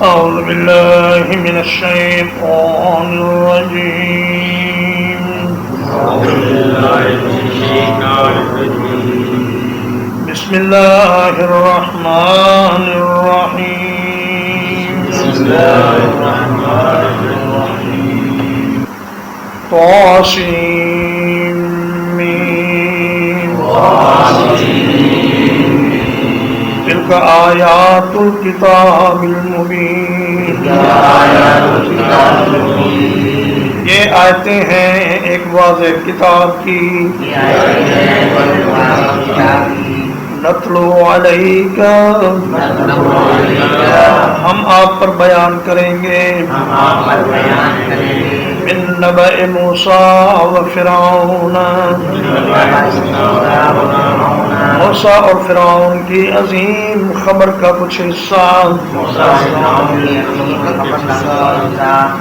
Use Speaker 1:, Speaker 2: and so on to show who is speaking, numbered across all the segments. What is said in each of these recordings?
Speaker 1: أعوذ بالله من الشيطان الرجيم. بسم الله الرحمن الرحيم. طاسين تلك آیات الکتاب المبین. یہ آیتیں ہیں ایک واضح کتاب کی. نتلو علیک، ہم آپ پر بیان کریں گے. من نبأ موسیٰ و فرعون، موسیٰ اور فرعون کی عظیم خبر کا کچھ حصہ.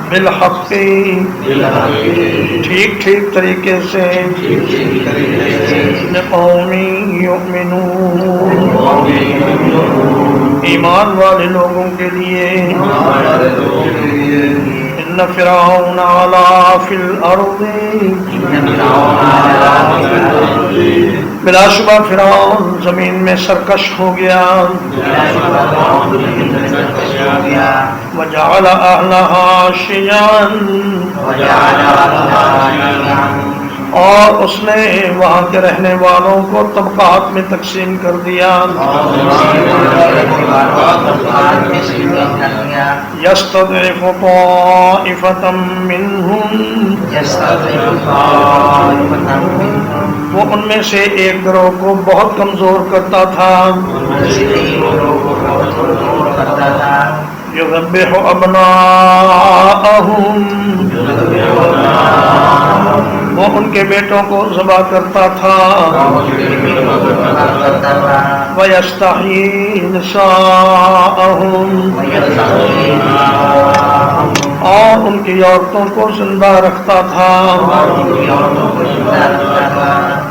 Speaker 1: بالحق، ٹھیک ٹھیک طریقے سے. لقوم یؤمنون، ایمان والے لوگوں کے لیے. ان فرعون علا فی الارض، بلا شبہ فرعون زمین میں سرکش ہو گیا. وجعل اہلہا شیعا، اور اس نے وہاں کے رہنے والوں کو طبقات میں تقسیم کر دیا. یستضعف طائفة منہم، وہ ان میں سے ایک گروہ کو بہت کمزور کرتا تھا. یذبح ابناءہم، وہ ان کے بیٹوں کو ذبح کرتا تھا. وَيَسْتَحْيِي نِسَاءَهُمْ، اور ان کی عورتوں کو زندہ رکھتا تھا.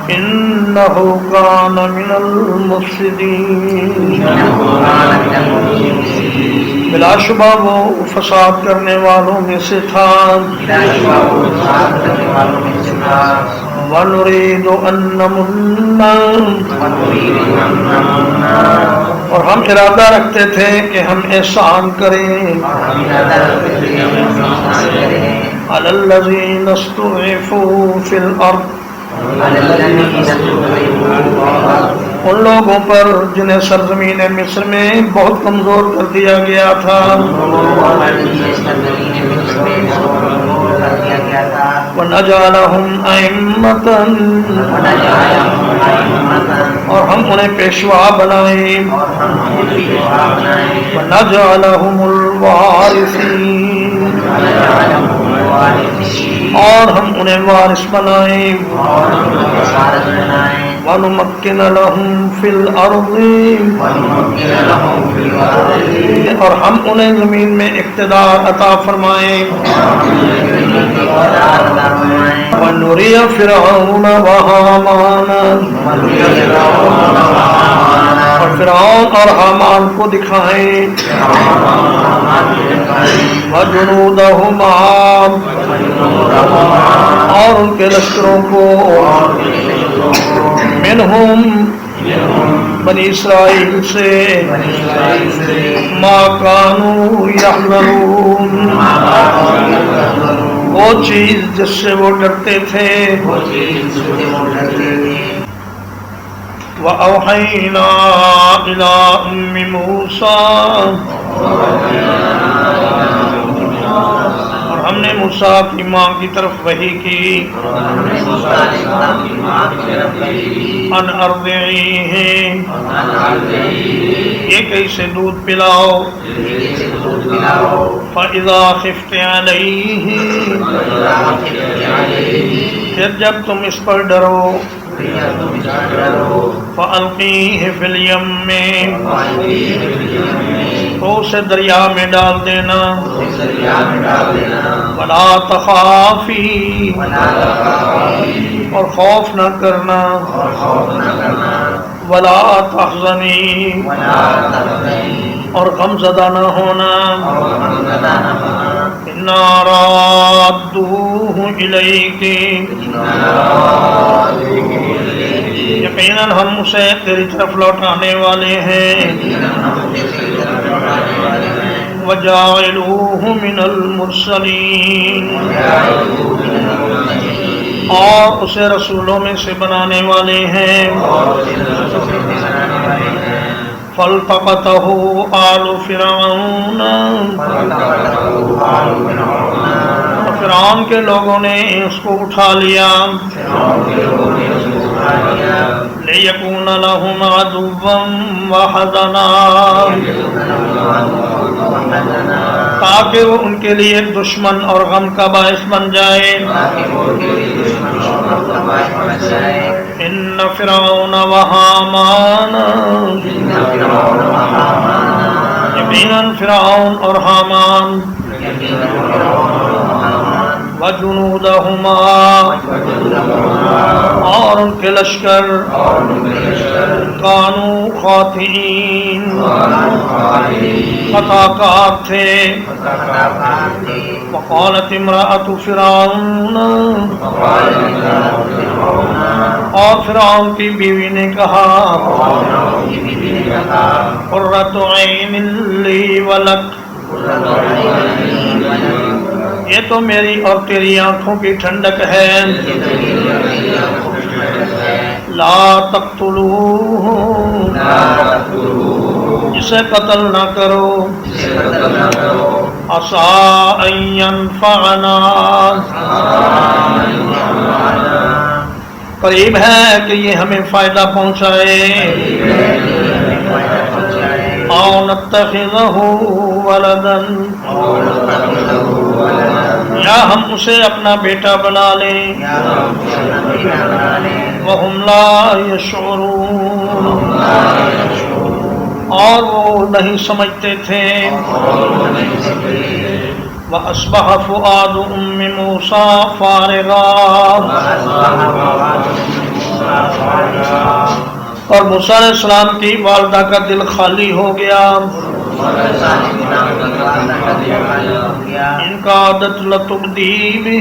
Speaker 1: إِنَّهُ كَانَ مِنَ الْمُفْسِدِينَ، بلا شبہ وہ فساد کرنے والوں میں سے تھا. وَنُرِيدُ أَن نَّمُنَّ، اور ہم ارادہ رکھتے تھے کہ ہم احسان کریں. عَلَى الَّذِينَ اسْتُضْعِفُوا فِي الْأَرْضِ، ان لوگوں پر جنہیں سرزمین مصر میں بہت کمزور کر دیا گیا تھا. وَنَجْعَلَهُمْ أَئِمَّةً، اور ہم انہیں پیشوا بنائیں. وَنَجْعَلَهُمُ الْوَارِثِينَ، اور ہم انہیں وارث بنائیں. وَنُمَكِّنَ لَهُمْ فِي الْأَرْضِ، اور ہم انہیں زمین میں اقتدار عطا فرمائیں. وَنُرِيَ فِرْعَوْنَ وَهَامَانَ، اور فرعون اور حامان کو دکھائیں. وَجُنُودَهُمَا، اور ان کے لشکروں کو. منہم، بنی اسرائیل سے. ما کانوا یحذرون، وہ چیز جس سے وہ ڈرتے تھے. وَأَوْحَيْنَا إِلَىٰ أُمِّ مُوسَىٰ، اور ہم نے موسیٰ کی ماں کی طرف وحی کی. ان ارضعیہ، یہ کیسے دودھ پلاؤ. فَإِذَا خِفْتِ عَلَيْهِ، پھر جب تم اس پر ڈرو. فَأَلْقِيهِ فِي الْيَمِّ، تو اسے دریا میں ڈال دینا. وَلَا تَخَافِي، اور خوف نہ کرنا. وَلَا تَحْزَنِي، اور غم زدہ نہ ہونا اِنَّا رَادُّوهُ إِلَيْكِ یقیناً ہم اسے تیری طرف لوٹانے والے ہیں وَجَاعِلُوهُ مِنَ الْمُرْسَلِينَ اور اسے رسولوں میں سے بنانے والے ہیں فَالْتَقَطَهُ آلُ فِرْعَوْنَ فرعون کے لوگوں نے اس کو اٹھا لیا لِيَكُونَ لَهُمْ عَدُوًّا وَحَزَنًا تاکہ وہ ان کے لیے دشمن اور غم کا باعث بن جائے إِنَّ فِرْعَوْنَ وَهَامَانَ یقیناً فرعون اور حامان وَجُنُودَهُمَا اور ان کے لشکر كَانُوا خَاطِئِينَ خطا کار تھے وَقَالَتِ امْرَأَةُ فِرْعَوْنَ اور فرعون کی بیوی نے کہا قُرَّةُ عَيْنٍ لِّي وَلَكَ یہ تو میری اور تیری آنکھوں کی ٹھنڈک ہے لا تقتلوه اسے قتل نہ کرو عسى أن ينفعنا قریب ہے کہ یہ ہمیں فائدہ پہنچائے أو نتخذه ولدا یا ہم اسے اپنا بیٹا بنا لیں وَهُمْ لَا يَشْعُرُونَ اور وہ نہیں سمجھتے تھے وَأَصْبَحَ فُؤَادُ أُمِّ مُوسَى فَارِغًا اور موسیٰ علیہ السلام کی والدہ کا دل خالی ہو گیا ان کا عادت لتبدی بھی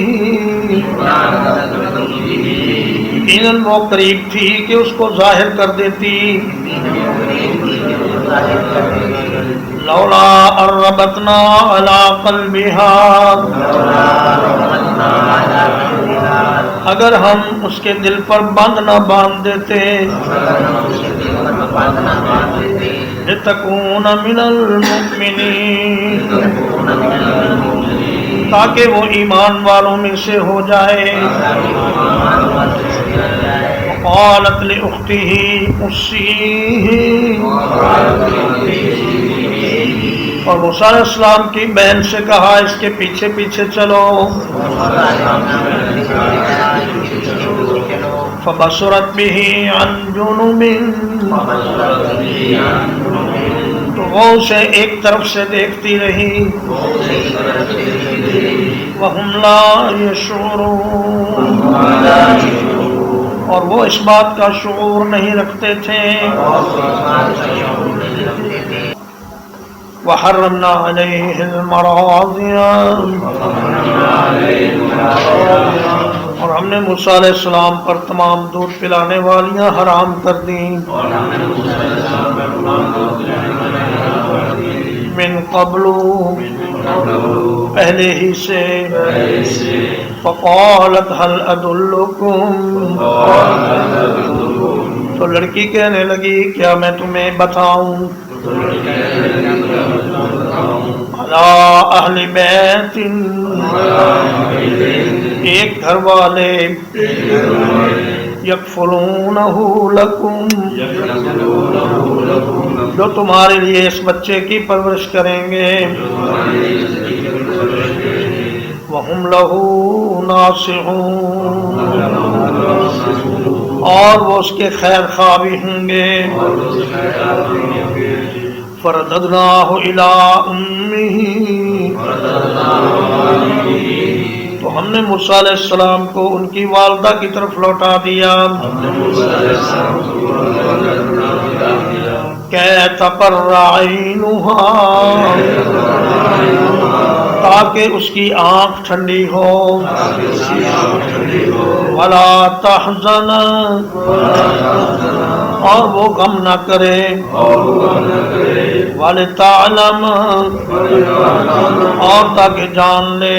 Speaker 1: یقیناً وہ قریب تھی کہ اس کو ظاہر کر دیتی لولا اربتنا علی قلبها اگر ہم اس کے دل پر بند نہ باندھ دیتے لتکون من المؤمنین تاکہ وہ ایمان والوں میں سے ہو جائے قالت لأخته قصیه اور موسیٰ علیہ السلام کی بہن سے کہا اس کے پیچھے پیچھے چلو فبصرت به عن جنوب تو وہ اسے ایک طرف سے دیکھتی رہی وَهُمْ لَا يَشْعُرُونَ اور وہ اس بات کا شعور نہیں رکھتے تھے وَحَرَّمْنَا عَلَيْهِ الْمَرَاضِعَ اور ہم نے موسیٰ علیہ السلام پر تمام دودھ پلانے والیاں حرام کر دیں من قبل پہلے ہی سے فقالت هل ادلکم تو لڑکی کہنے لگی کیا میں تمہیں بتاؤں علی اہل بیت ایک گھر والے یکفلونہ لکم جو تمہارے لیے اس بچے کی پرورش کریں گے وَهُمْ لَهُ نَاصِحُونَ اور وہ اس کے خیر خواہ بھی ہوں گے فَرَدَدْنَاهُ إِلَىٰ أُمِّهِ تو ہم نے موسیٰ علیہ السلام کو ان کی والدہ کی طرف لوٹا دیا کہ تقر عینها تاکہ اس کی آنکھ ٹھنڈی ہو ولا تحزن اور وہ غم نہ کرے ولتعلم اور تاکہ جان لے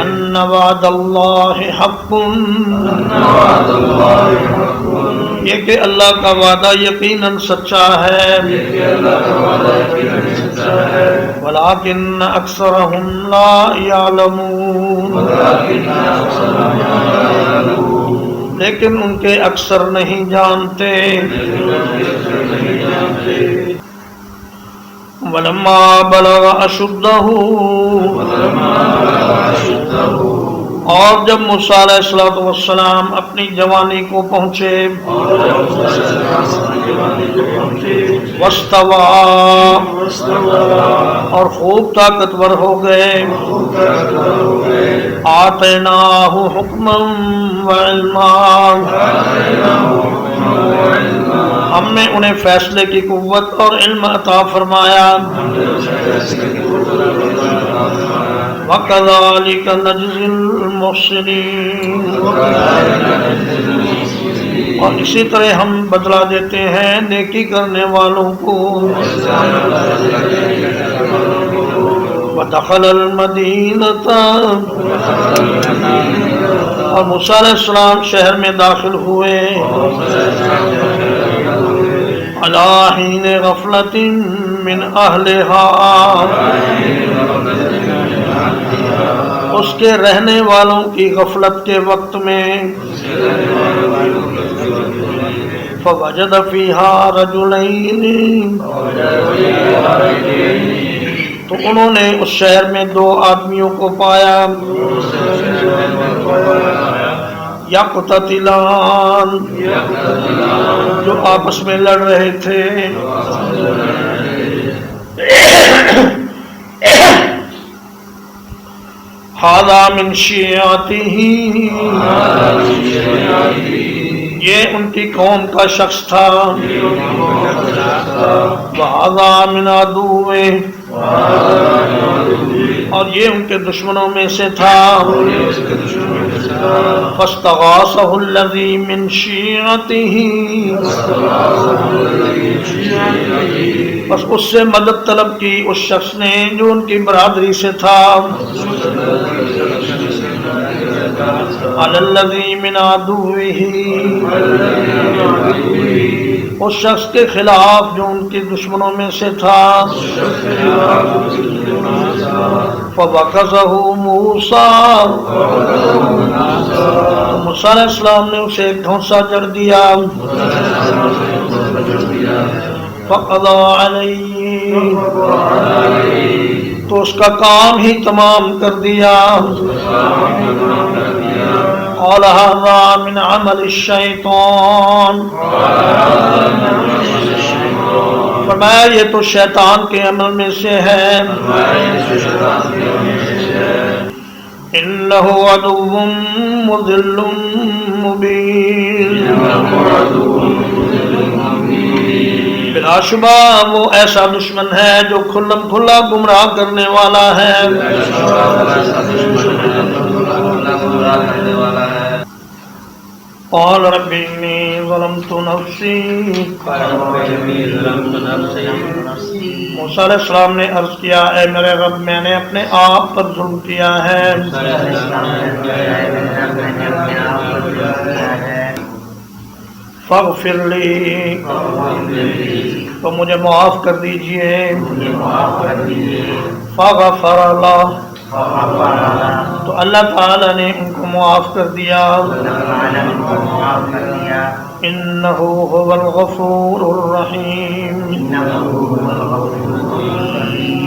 Speaker 1: ان وعد اللہ حق یہ کہ اللہ کا وعدہ یقیناً سچا ہے ولیکن اکثرهم لا یعلمون لیکن ان کے اکثر نہیں جانتے ولما بلغ اشدہ اور جب موسیٰ علیہ السلام اپنی جوانی کو پہنچے واستوى اور خوب طاقتور ہو گئے آتیناہ حکما وعلما ہم نے انہیں فیصلے کی قوت اور علم عطا فرمایا وَكَذَلِكَ نَجْزِي الْمُحْسِنِينَ اور اسی طرح ہم بدلہ دیتے ہیں نیکی کرنے والوں کو وَدَخَلَ الْمَدِينَةَ اور موسیٰ علیہ السلام شہر میں داخل ہوئے عَلَى حِينِ غَفْلَةٍ مِّنْ أَهْلِهَا اس کے رہنے والوں کی غفلت کے وقت میں فوجد فیہا رجلین تو انہوں نے اس شہر میں دو آدمیوں کو پایا یقتتلان جو آپس میں لڑ رہے تھے ھذا من شیعتہ یہ ان کی قوم کا شخص تھا وَھذا من عدوہ اور یہ ان کے دشمنوں میں سے تھا فاستغاثہ الذی من شیعتہ بس اس سے مدد طلب کی اس شخص نے جو ان کی برادری سے تھا علی الذی من عدوہ اس شخص کے خلاف جو ان کے دشمنوں میں سے تھا فَوَقَذَهُ مُوسَىٰ موسیٰ علیہ السلام نے اسے ایک دھونسا جڑ دیا فَقَضَىٰ عَلَيْهِ تو اس کا کام ہی تمام کر دیا قال هذا من عمل الشیطان فرمایا یہ تو شیطان کے عمل میں سے ہے انہ عدو مضل مبین بلا شبہ وہ ایسا دشمن ہے جو کھلم کھلا گمراہ کرنے والا ہے قال رب انی ظلمت نفسی موسیٰ علیہ السلام نے عرض کیا اے میرے رب میں نے اپنے آپ پر ظلم کیا ہے فاغفر لی تو مجھے معاف کر دیجئے فغفر اللہ تو اللہ تعالی نے ان کو معاف کر دیا انہ هو الغفور الرحیم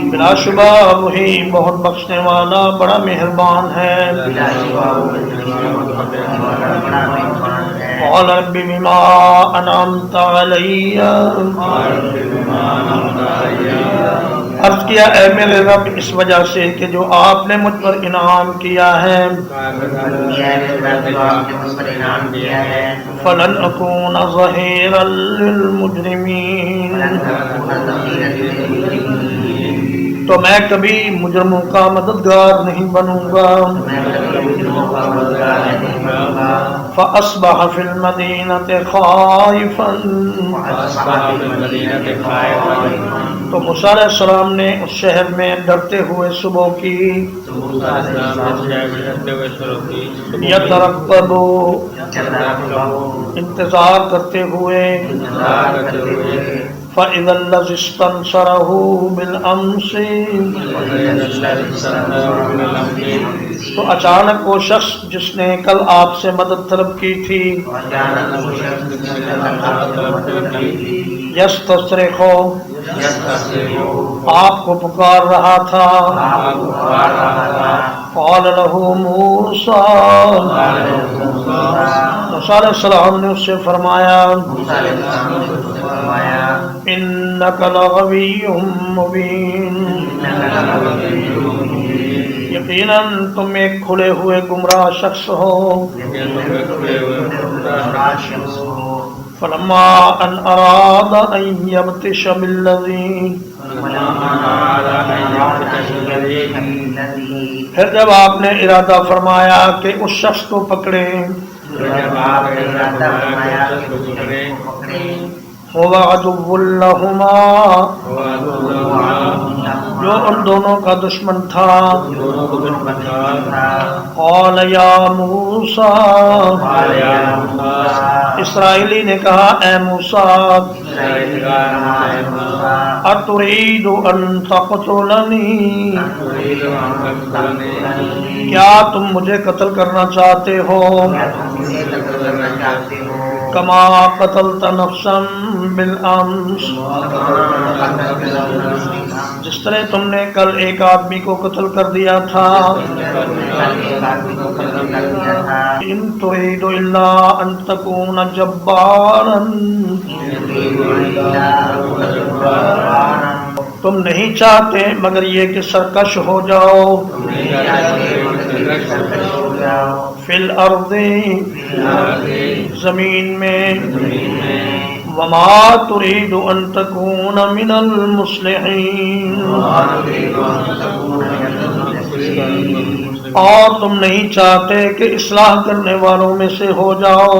Speaker 1: بلا شبہ وہی بہت بخشنے والا بڑا مہربان ہے قال رب بما انعمت علی عرض کیا اے میرے رب اس وجہ سے کہ جو آپ نے مجھ پر انعام کیا ہے فلن اکون ظہیرا للمجرمین تو میں کبھی مجرموں کا مددگار نہیں بنوں گا فأصبح فی المدینۃ خائفا تو موسیٰ علیہ السلام نے اس شہر میں ڈرتے ہوئے صبح کی یترقب انتظار کرتے ہوئے فَإِذَا الَّذِي اسْتَنصَرَهُ بِالْأَمْسِ تو اچانک وہ شخص جس نے کل آپ سے مدد طلب کی تھی یستصرخ آپ کو پکار رہا تھا قال له موسیٰ موسیٰ علیہ السلام نے اس سے فرمایا انک لغوی مبین یقیناً تم ایک کھلے ہوئے گمراہ شخص ہو فلما ان اراد ان یبطش بالذی پھر جب آپ نے ارادہ فرمایا کہ اس شخص کو پکڑے هو عدو لہما جو ان دونوں کا دشمن تھا قال یا موسیٰ اسرائیلی نے کہا اے موسیٰ اتريد ان تقتلنی کیا تم مجھے قتل کرنا چاہتے ہو کما قتلت نفسا بالامس جس طرح تم نے کل ایک آدمی کو قتل کر دیا تھا ان تريد الا ان تكون جبارا تم نہیں چاہتے مگر یہ کہ سرکش ہو جاؤ فی الارض زمین میں وما تريد ان تكون من المصلحین اور تم نہیں چاہتے کہ اصلاح کرنے والوں میں سے ہو جاؤ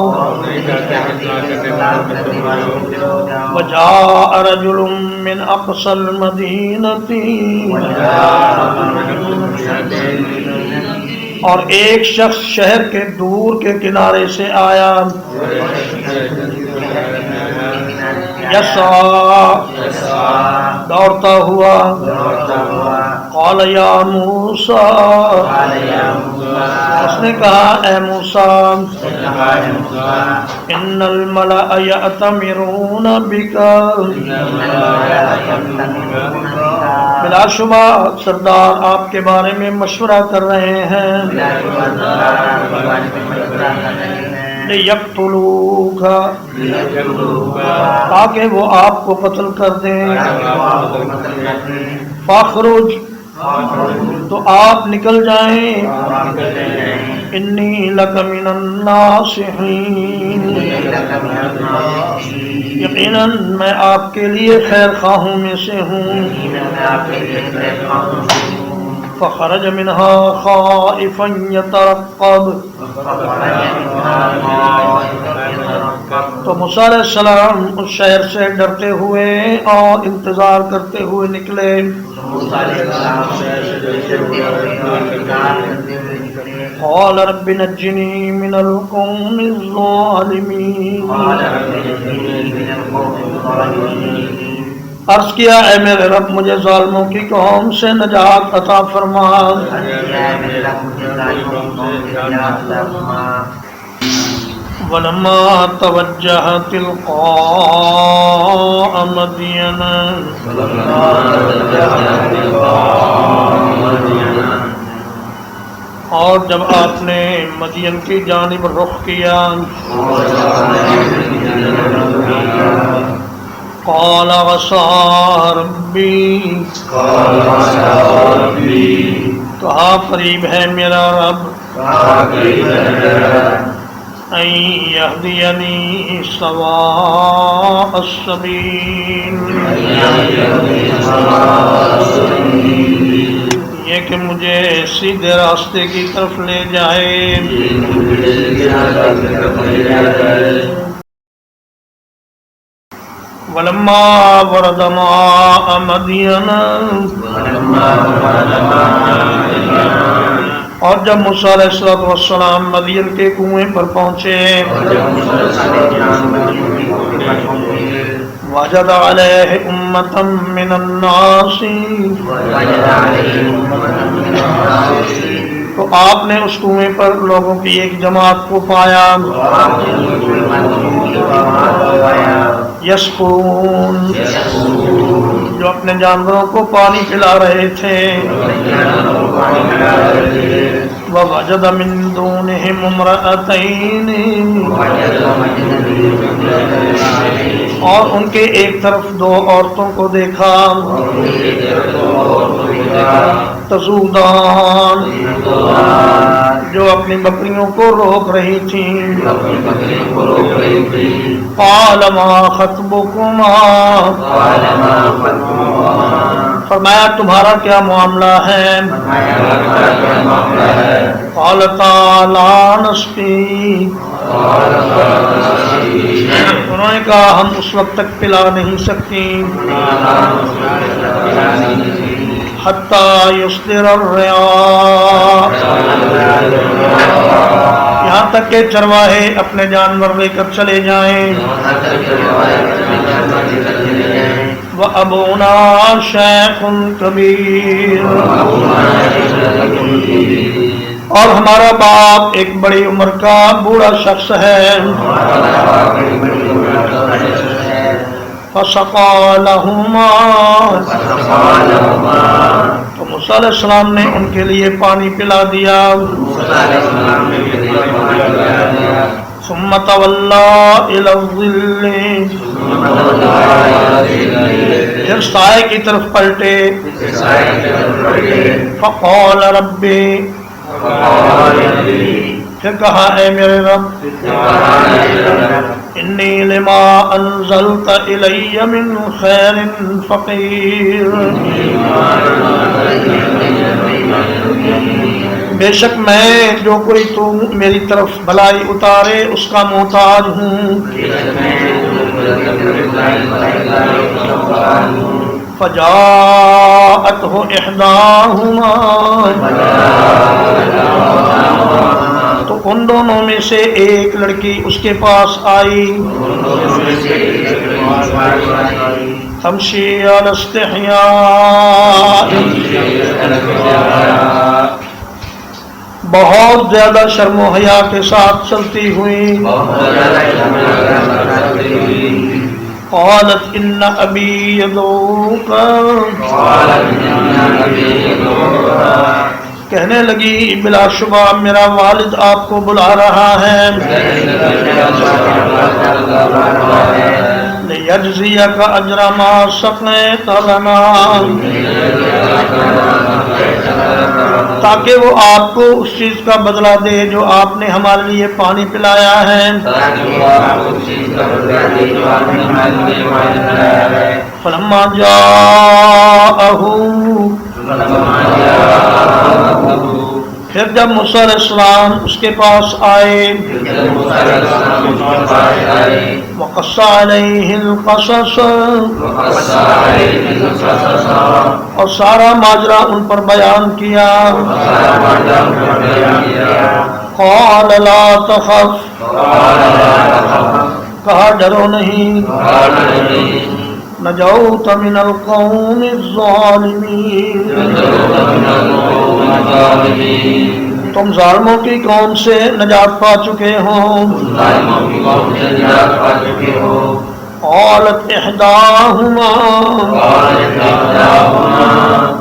Speaker 1: وجاء رجل من اقصى المدینۃ اور ایک شخص شہر کے دور کے کنارے سے آیا یسعی دوڑتا ہوا قال یا موسیٰ اس نے کہا اے موسیٰ ان الملأ یأتمرون بک بلا شبہ سردار آپ کے بارے میں مشورہ کر رہے ہیں لیقتلوک تاکہ وہ آپ کو قتل کر دیں فاخرج تو آپ نکل جائیں انی لک من الناصحین یقیناً میں آپ کے لیے خیر خواہوں میں سے ہوں فخرج منها خائفا يترقب تو موسیٰ علیہ السلام اس شہر سے ڈرتے ہوئے اور انتظار کرتے ہوئے نکلے قال رب نجنی من القوم الظالمین عرض کیا اے میرے رب مجھے ظالموں کی قوم سے نجات عطا فرما ولما توجہ تلقاء مدین اور جب آپ نے مدین کی جانب رخ کیا قال عصى ربی، کہا قریب ہے میرا رب، ان یہدینی سواء السبیل، یہ کہ مجھے سیدھے راستے کی طرف لے جائے۔ ولما ورد ماء مدین، اور جب موسیٰ علیہ السلام مدین کے کنویں پر پہنچے، وجد علیہ امة من الناس، تو آپ نے اس کنویں پر لوگوں کی ایک جماعت کو پایا، یسقون، جو اپنے جانوروں کو پانی پلا رہے تھے، ووجد من دونہم امرأتین، اور ان کے ایک طرف دو عورتوں کو دیکھا، تذودان، جو اپنی بکریوں کو روک رہی تھیں، قال ما خطبکما، فرمایا تمہارا کیا معاملہ ہے؟ قالتا لا نسقی، انہوں نے کہا ہم اس وقت تک پلا نہیں سکتی، حتی یصدر الرعاء، یہاں تک کہ چرواہے اپنے جانور لے کر چلے جائیں، وَأَبُونَا شَيْخٌ كَبِيرٌ، اور ہمارا باپ ایک بڑی عمر کا بوڑھا شخص ہے، فَسَقَى لَهُمَا، تو موسیٰ علیہ السلام نے ان کے لیے پانی پلا دیا، ثم تولى إلى الظل، پھر سائے کی طرف پلٹے، فقال ربی، پھر کہا اے میرے رب، انی لما انزلت الی من خیر فقیر، بے شک میں جو کوئی تو میری طرف بھلائی اتارے اس کا محتاج ہوں، فجاءته احداهما، تو ان دونوں میں سے ایک لڑکی اس کے پاس آئی، تمشی علی استحیاء، بہت زیادہ شرم و حیا کے ساتھ چلتی ہوئی، قالت ان ابی یدعوک، کہنے لگی بلا شبہ میرا والد آپ کو بلا رہا ہے، لیجزیک اجر ما سقیت لنا، تاکہ وہ آپ کو اس چیز کا بدلہ دے جو آپ نے ہمارے لیے پانی پلایا ہے، فلما جاءہ، پھر جب موسیٰ علیہ السلام اس کے پاس آئے، وقص علیہ القصص، اور سارا ماجرا ان پر بیان کیا، قال لا تخف، کہا ڈرو نہیں، نجوت من القوم الظالمین، تم ظالموں کی قوم سے نجات پا چکے ہو، قالت احداہما،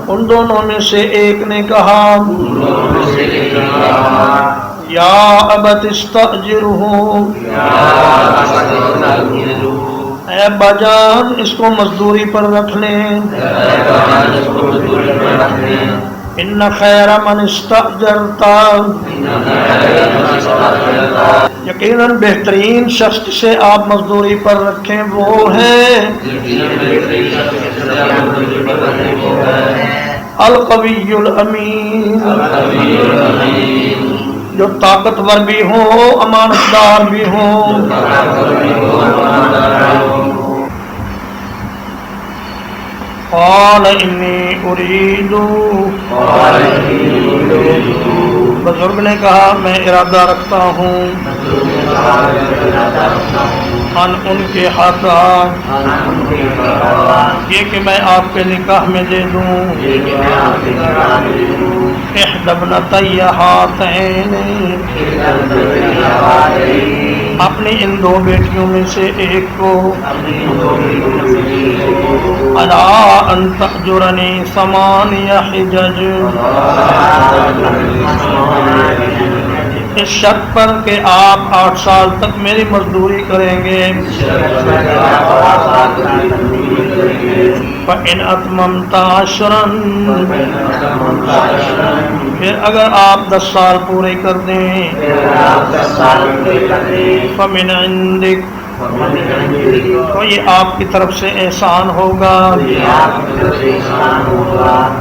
Speaker 1: ان دونوں میں سے ایک نے کہا، یا ابت استأجرہ، اے ابا جان اس کو مزدوری پر رکھ لیں. ان خیر من استأجرت، یقیناً بہترین شخص سے آپ مزدوری پر رکھیں وہ ہے القوی الامین، جو طاقتور بھی ہو امانت دار بھی ہو. قال انی ارید، بزرگ نے کہا میں ارادہ رکھتا ہوں ان کے ہاتھ یہ کہ میں آپ کے نکاح میں دے دوں احدی ابنتی ہاتین، اپنی ان دو بیٹیوں میں سے ایک کو، الا ان تأجرنی ثمانی حجج، اس شرط پر کہ آپ 8 سال تک میری مزدوری کریں گے. فإن أتممت 10، پھر اگر آپ 10 سال پورے کر دیں، فمن عندک، تو یہ آپ کی طرف سے احسان ہوگا.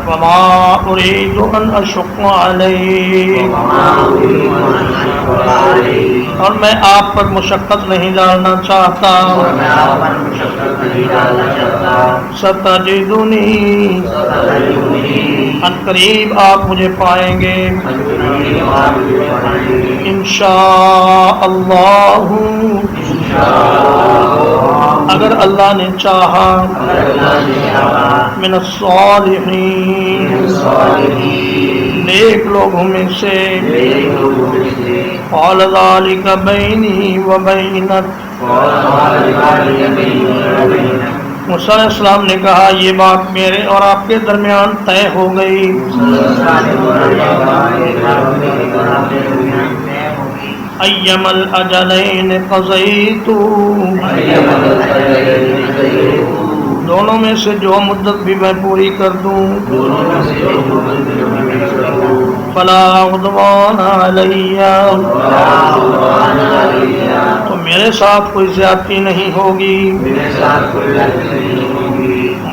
Speaker 1: وما اريد ان اشق علیک، اور میں آپ پر مشقت نہیں ڈالنا چاہتا. ستجدنی، ان قریب آپ مجھے پائیں گے. انشاء اللہ، اگر اللہ نے چاہا. من الصالحین، نیک لوگوں میں سے. قال ذلك بینی و بینک، موسیٰ علیہ السلام نے کہا یہ بات میرے اور آپ کے درمیان طے ہو گئی. ایم الاجلین قضیت، دونوں میں سے جو مدت بھی میں پوری کر دوں. فلا عدوان علی، تو میرے ساتھ کوئی زیادتی نہیں ہوگی.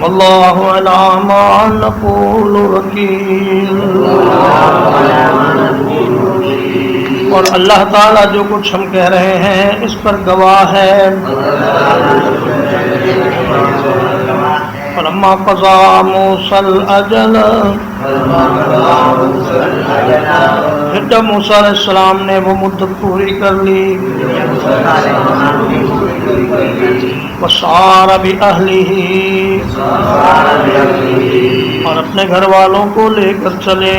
Speaker 1: واللہ علی ما نقول وکیل، اور اللہ تعالیٰ جو کچھ ہم کہہ رہے ہیں اس پر گواہ ہے. فلما قضى موسى الأجل، پھر جب موسیٰ علیہ السلام نے وہ مدت پوری کر لی. وسار بأہلہ، اور اپنے گھر والوں کو لے کر چلے.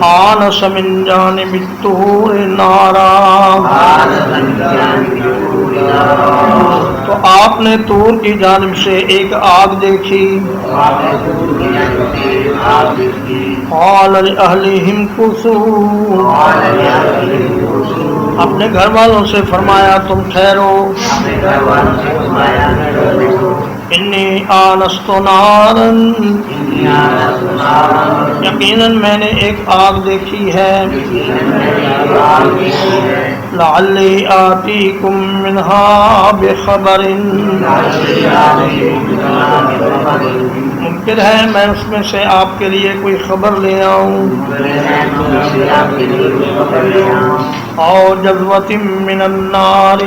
Speaker 1: آنس من جانب الطور نارا، تو آپ نے طور کی جانب سے ایک آگ دیکھی. قال لأہلہم کثوا، اپنے گھر والوں سے فرمایا تم ٹھہرو. انی آنست نارا، یقیناً میں نے ایک آگ دیکھی ہے. لعلی آتیکم منہا بخبر، ممکن ہے میں اس میں سے آپ کے لیے کوئی خبر لے آؤں. اور جذوۃ من النار،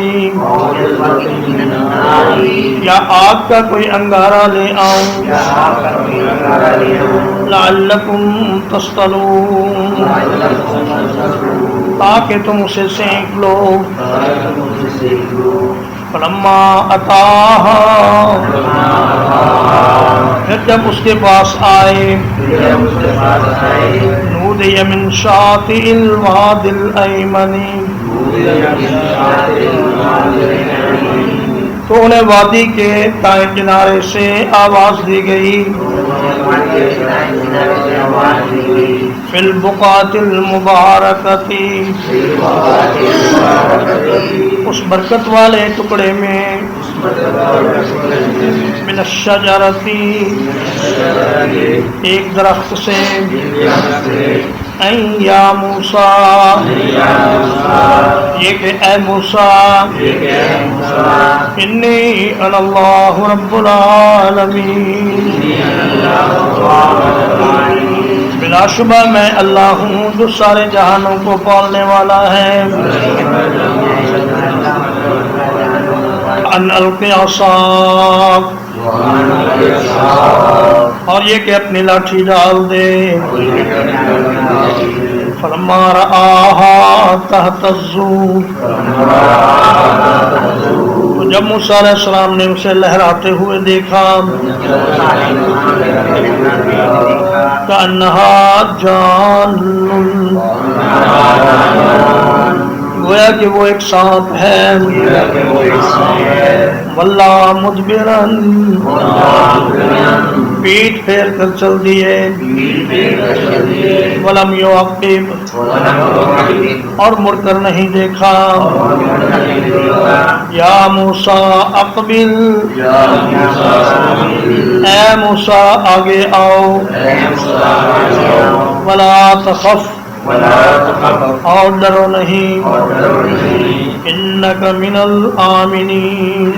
Speaker 1: یا آگ کا کوئی انگارہ لے آؤں. لعلکم تصطلون، تاکہ تم اسے سینک لو. فلما اتاہا، پھر جب اس کے پاس آئے. نودی من شاطئ الوادی الایمن، تو انہیں وادی کے دائیں کنارے سے آواز دی گئی. فی البقعۃ المبارکۃ، اس برکت والے ٹکڑے میں من الشجرتی ایک درخت سے این یا موسیٰ یہ کہ اے موسیٰ انی انا اللہ رب العالمین بلا شبہ میں اللہ ہوں جو سارے جہانوں کو پالنے والا ہے ان القی عصاک اور یہ کہ اپنی لاٹھی ڈال دے فلما رآہا تہتز تو جب موسیٰ علیہ السلام نے اسے لہراتے ہوئے دیکھا کأنہا جان گویا کہ وہ ایک سانپ ہے واللہ مدبرن پیٹ پھیر کر چل دیے ولم یعقب اور مڑ کر نہیں دیکھا یا موسیٰ اقبل اے موسیٰ آگے آؤ ولا تخف اور ڈرو نہیں انک من الآمنین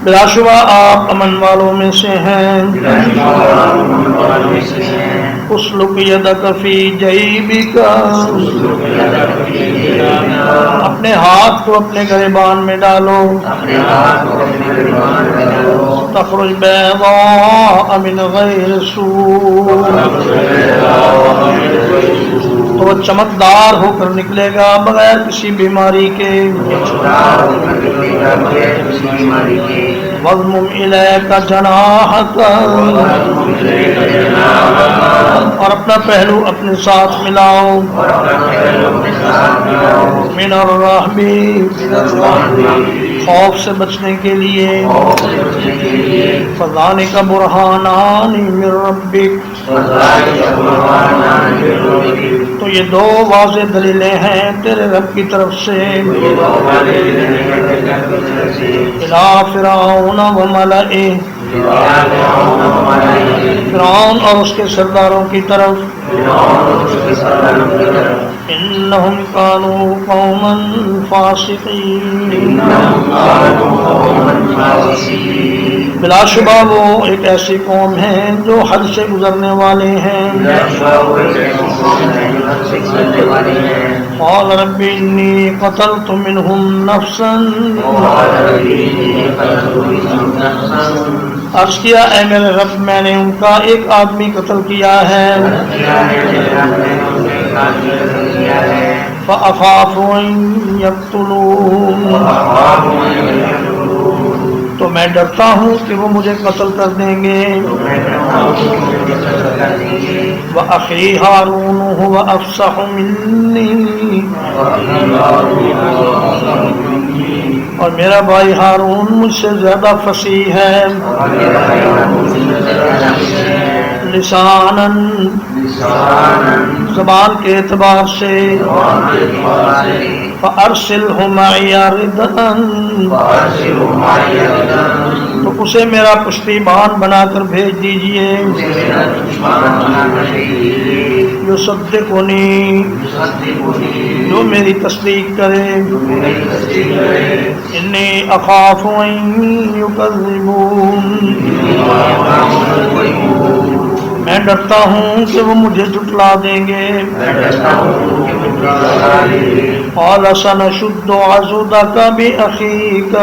Speaker 1: بلا شبہ آپ امن والوں میں سے ہیں اسلک یدک فی جیبک اپنے ہاتھ کو اپنے گریبان میں ڈالو تخرج بیضاء من غیر سوء تو وہ چمکدار ہو کر نکلے گا بغیر کسی بیماری کے وَاضْمُمْ إِلَيْكَ جَنَاحَكَ اور اپنا پہلو اپنے ساتھ ملاؤ من الرہب خوف سے بچنے کے لیے فَذَلِكَ بُرْهَانَانِ مِن رَبِّكَ تو یہ دو واضح دلیلیں ہیں تیرے رب کی طرف سے الى فرعون و ملئہ فرعون اور اس کے سرداروں کی طرف انہم کانوا قوما فاسقین بلا شبہ وہ ایک ایسی قوم ہے جو حد سے گزرنے والے ہیں قال رب انی قتلت منہم نفسا عرض کیا اے میرے رب میں نے ان کا ایک آدمی قتل کیا ہے فأخاف أن يقتلون تو میں ڈرتا ہوں کہ وہ مجھے قتل کر دیں گے وَأَخِي هَارُونُ هُوَ أَفْصَحُ مِنِّي اور میرا بھائی ہارون مجھ سے زیادہ فصیح ہے لساناً زبان کے اعتبار سے فَأَرْسِلْهُ مَعِيَ رِدًا تو اسے میرا پشتیبان بنا کر بھیج دیجئے یصدقنی جو میری تصدیق کرے انی اخاف ان یکذبون میں ڈرتا ہوں کہ وہ مجھے جھٹلا دیں گے قال سنشد عضدك بأخيك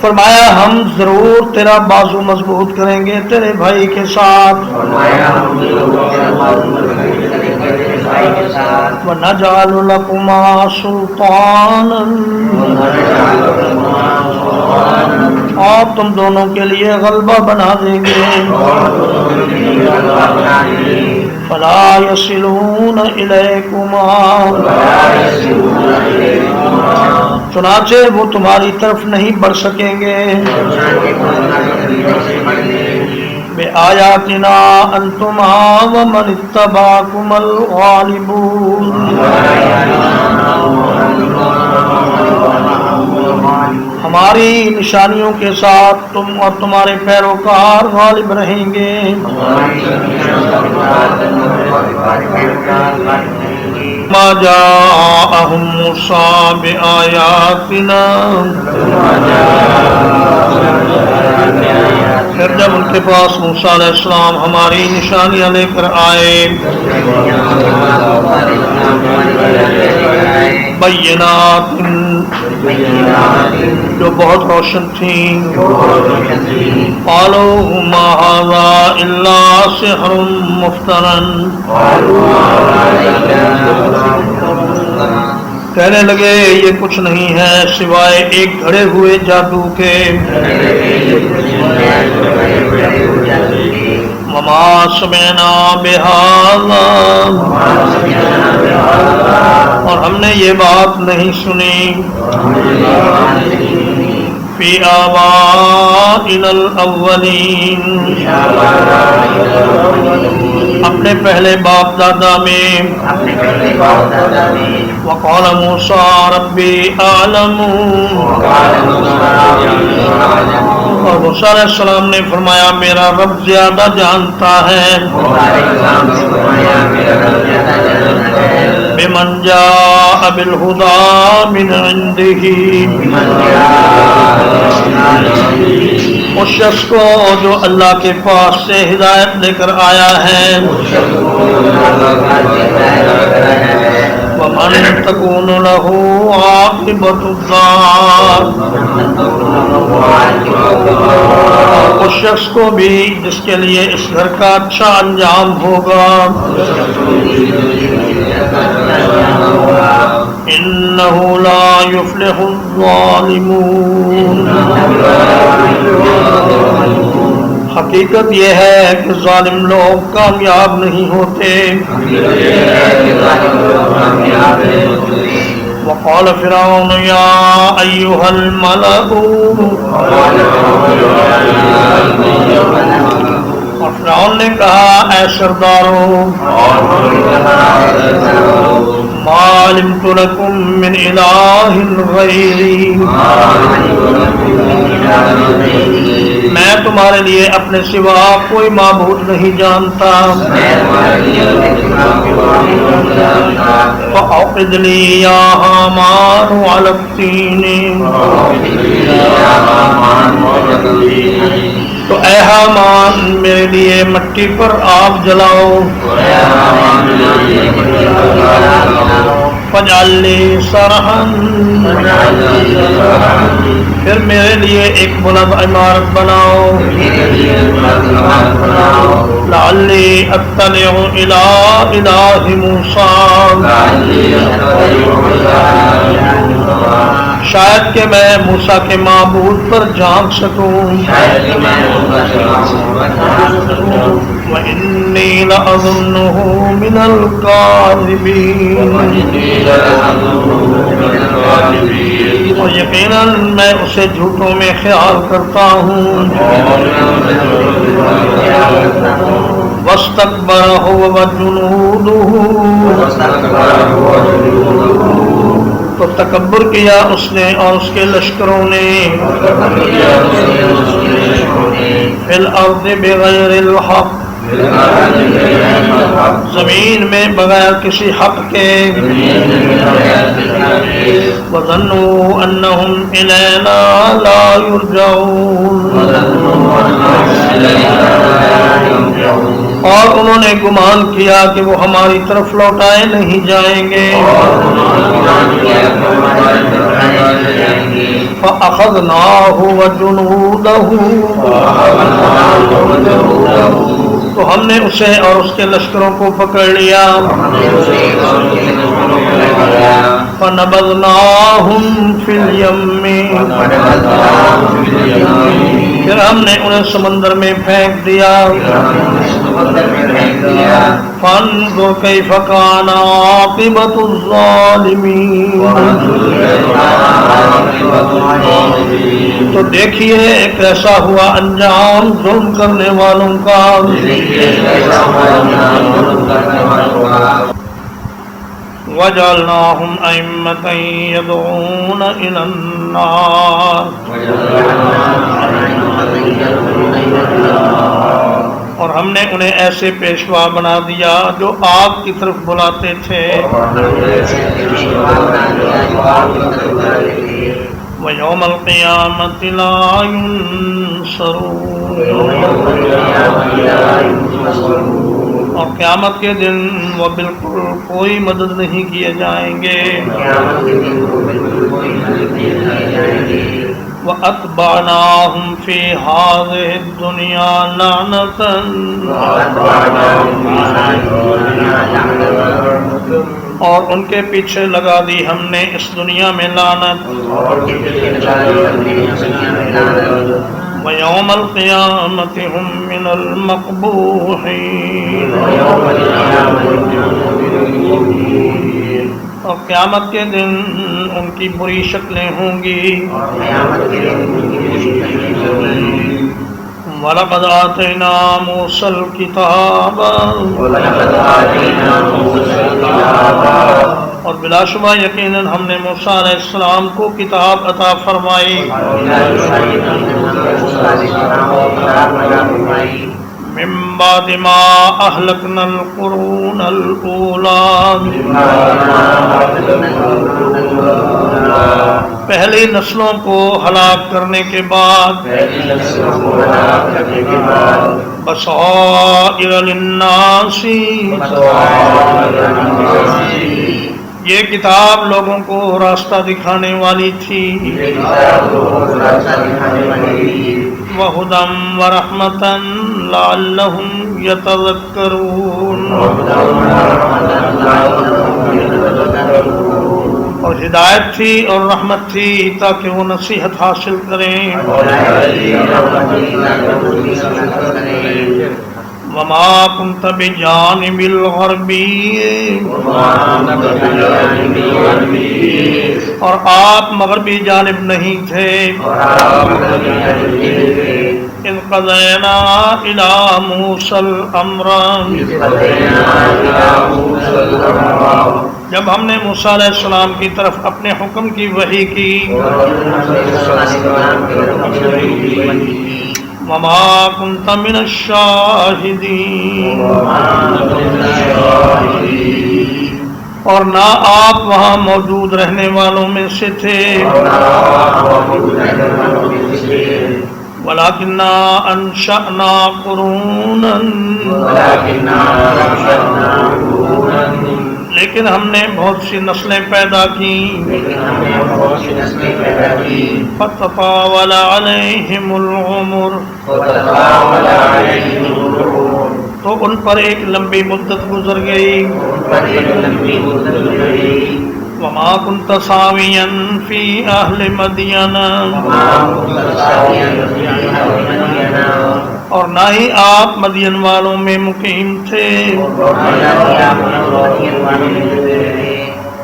Speaker 1: فرمایا ہم ضرور تیرا بازو مضبوط کریں گے تیرے بھائی کے ساتھ وَنَجْعَلُ لَكُمَا سُلْطَانًا اور تم دونوں کے لیے غلبہ بنا دیں گے فَلَا يَصِلُونَ إِلَيْكُمَا چنانچہ وہ تمہاری طرف نہیں بڑھ سکیں گے بآياتنا أنتما ومن اتبعكم الغالبون ہماری نشانیوں کے ساتھ تم اور تمہارے پیروکار غالب رہیں گے. ما جاءهم موسى بآياتنا پھر جب ان کے پاس موسیٰ علیہ السلام ہماری نشانیاں لے کر آئے بینات جو بہت روشن تھیں قالوا ما هذا الا سحر مفترى کہنے لگے یہ کچھ نہیں ہے سوائے ایک گھڑے ہوئے جادو کے. وما سمعنا بهذا اور ہم نے یہ بات نہیں سنی فی آبائنا الاولین اپنے پہلے باپ دادا میں. وقال موسیٰ ربی اعلم اور موسیٰ علیہ السلام نے فرمایا میرا رب زیادہ جانتا ہے بمن جاء بالہدی من عنده اس شخص کو جو اللہ کے پاس سے ہدایت لے کر آیا ہے. ومن تکون له عاقبۃ الدار اس شخص کو بھی جس کے لیے اس گھر کا اچھا انجام ہوگا. انہ لا یفلح الظالمون حقیقت یہ ہے کہ ظالم لوگ کامیاب نہیں ہوتے. وقال فرعون یا ایھا الملأ اور فرعون نے کہا اے سرداروں ما علمت لکم من الہ غیری میں تمہارے لیے اپنے سوا کوئی معبود نہیں جانتا. فأوقد لی یا حامان علی الطین تو اے حامان میرے لیے مٹی پر آگ جلاؤ. فاجعل لی صرحا پھر میرے لیے ایک بلند عمارت بناؤ. لعلی اطلع الی الہ موسیٰ شاید کہ میں موسیٰ کے معبود پر جھانک سکوں. وَإِنِّي لَأَظُنُّهُ مِنَ الْكَاذِبِينَ اور یقیناً میں اسے جھوٹوں میں خیال کرتا ہوں. وَاسْتَكْبَرَ هُوَ وَجُنُودُهُ تو تکبر کیا اس نے اور اس کے لشکروں نے. فِي الْأَرْضِ بِغَيْرِ الْحَقِّ زمین میں بغیر کسی حق کے. وَظَنُّوا أَنَّهُمْ إِلَيْنَا لَا يُرْجَعُونَ اور انہوں نے گمان کیا کہ وہ ہماری طرف لوٹائے نہیں جائیں گے. فَأَخَذْنَاهُ وَجُنُودَهُ تو ہم نے اسے اور اس کے لشکروں کو پکڑ لیا. فَنَبَذْنَاهُمْ فِي الْيَمِّ پھر پھر ہم نے انہیں سمندر میں پھینک دیا فانظر کیف کان عاقبۃ الظالمین تو دیکھیے کیسا ہوا انجام ظلم کرنے والوں کا وَجَعَلْنَاهُمْ أَئِمَّةً يَدْعُونَ إِلَى النَّارِ اور ہم نے انہیں ایسے پیشوا بنا دیا جو آگ کی طرف بلاتے تھے وَيَوْمَ الْقِيَامَةِ لَا يُنصَرُونَ اور قیامت کے دن وہ بالکل کوئی مدد نہیں کیے جائیں گے وَأَتْبَعْنَاهُمْ فِي هَذِهِ الدُّنْيَا لَعْنَةً اور ان کے پیچھے لگا دی ہم نے اس دنیا میں لعنت وَيَوْمَ الْقِيَامَةِ هُمْ مِنَ الْمَقْبُوحِينَ اور قیامت کے دن ان کی بری شکلیں ہوں گی وَلَقَدْ آتَيْنَا مُوسَى الْكِتَابَ اور بلا شبہ یقیناً ہم نے موسیٰ علیہ السلام کو کتاب عطا فرمائی من بعد ما اہلکنا القرون الاولی پہلی نسلوں کو ہلاک کرنے کے بعد بصائر للناس یہ کتاب لوگوں کو راستہ دکھانے والی تھی وَهُدًى وَرَحْمَةً لَعَلَّهُمْ يَتَذَكَّرُونَ اور ہدایت تھی اور رحمت تھی تاکہ وہ نصیحت حاصل کریں وَمَا كُنْتَ بِجَانِبِ الْغَرْبِيِّ اور آپ مغربی جانب نہیں تھے اِذْ قَضَيْنَا إِلَى مُوسَى الْأَمْرَ جب ہم نے موسیٰ علیہ السلام کی طرف اپنے حکم کی وحی کی وَمَا كُنْتَ مِنَ الشَّاهِدِينَ اور نہ آپ وہاں موجود رہنے والوں میں سے تھے وَلَكِنَّا أَنشَأْنَا قُرُونًا لیکن ہم نے بہت سی نسلیں پیدا کی فَتَطَاوَلَ عَلَيْهِمُ الْعُمُرُ تو ان پر ایک لمبی مدت گزر گئی وَمَا كُنْتَ سَاوِيًا فِي أَهْلِ مَدْيَنَ اور نہ ہی آپ مدین والوں میں مقیم تھے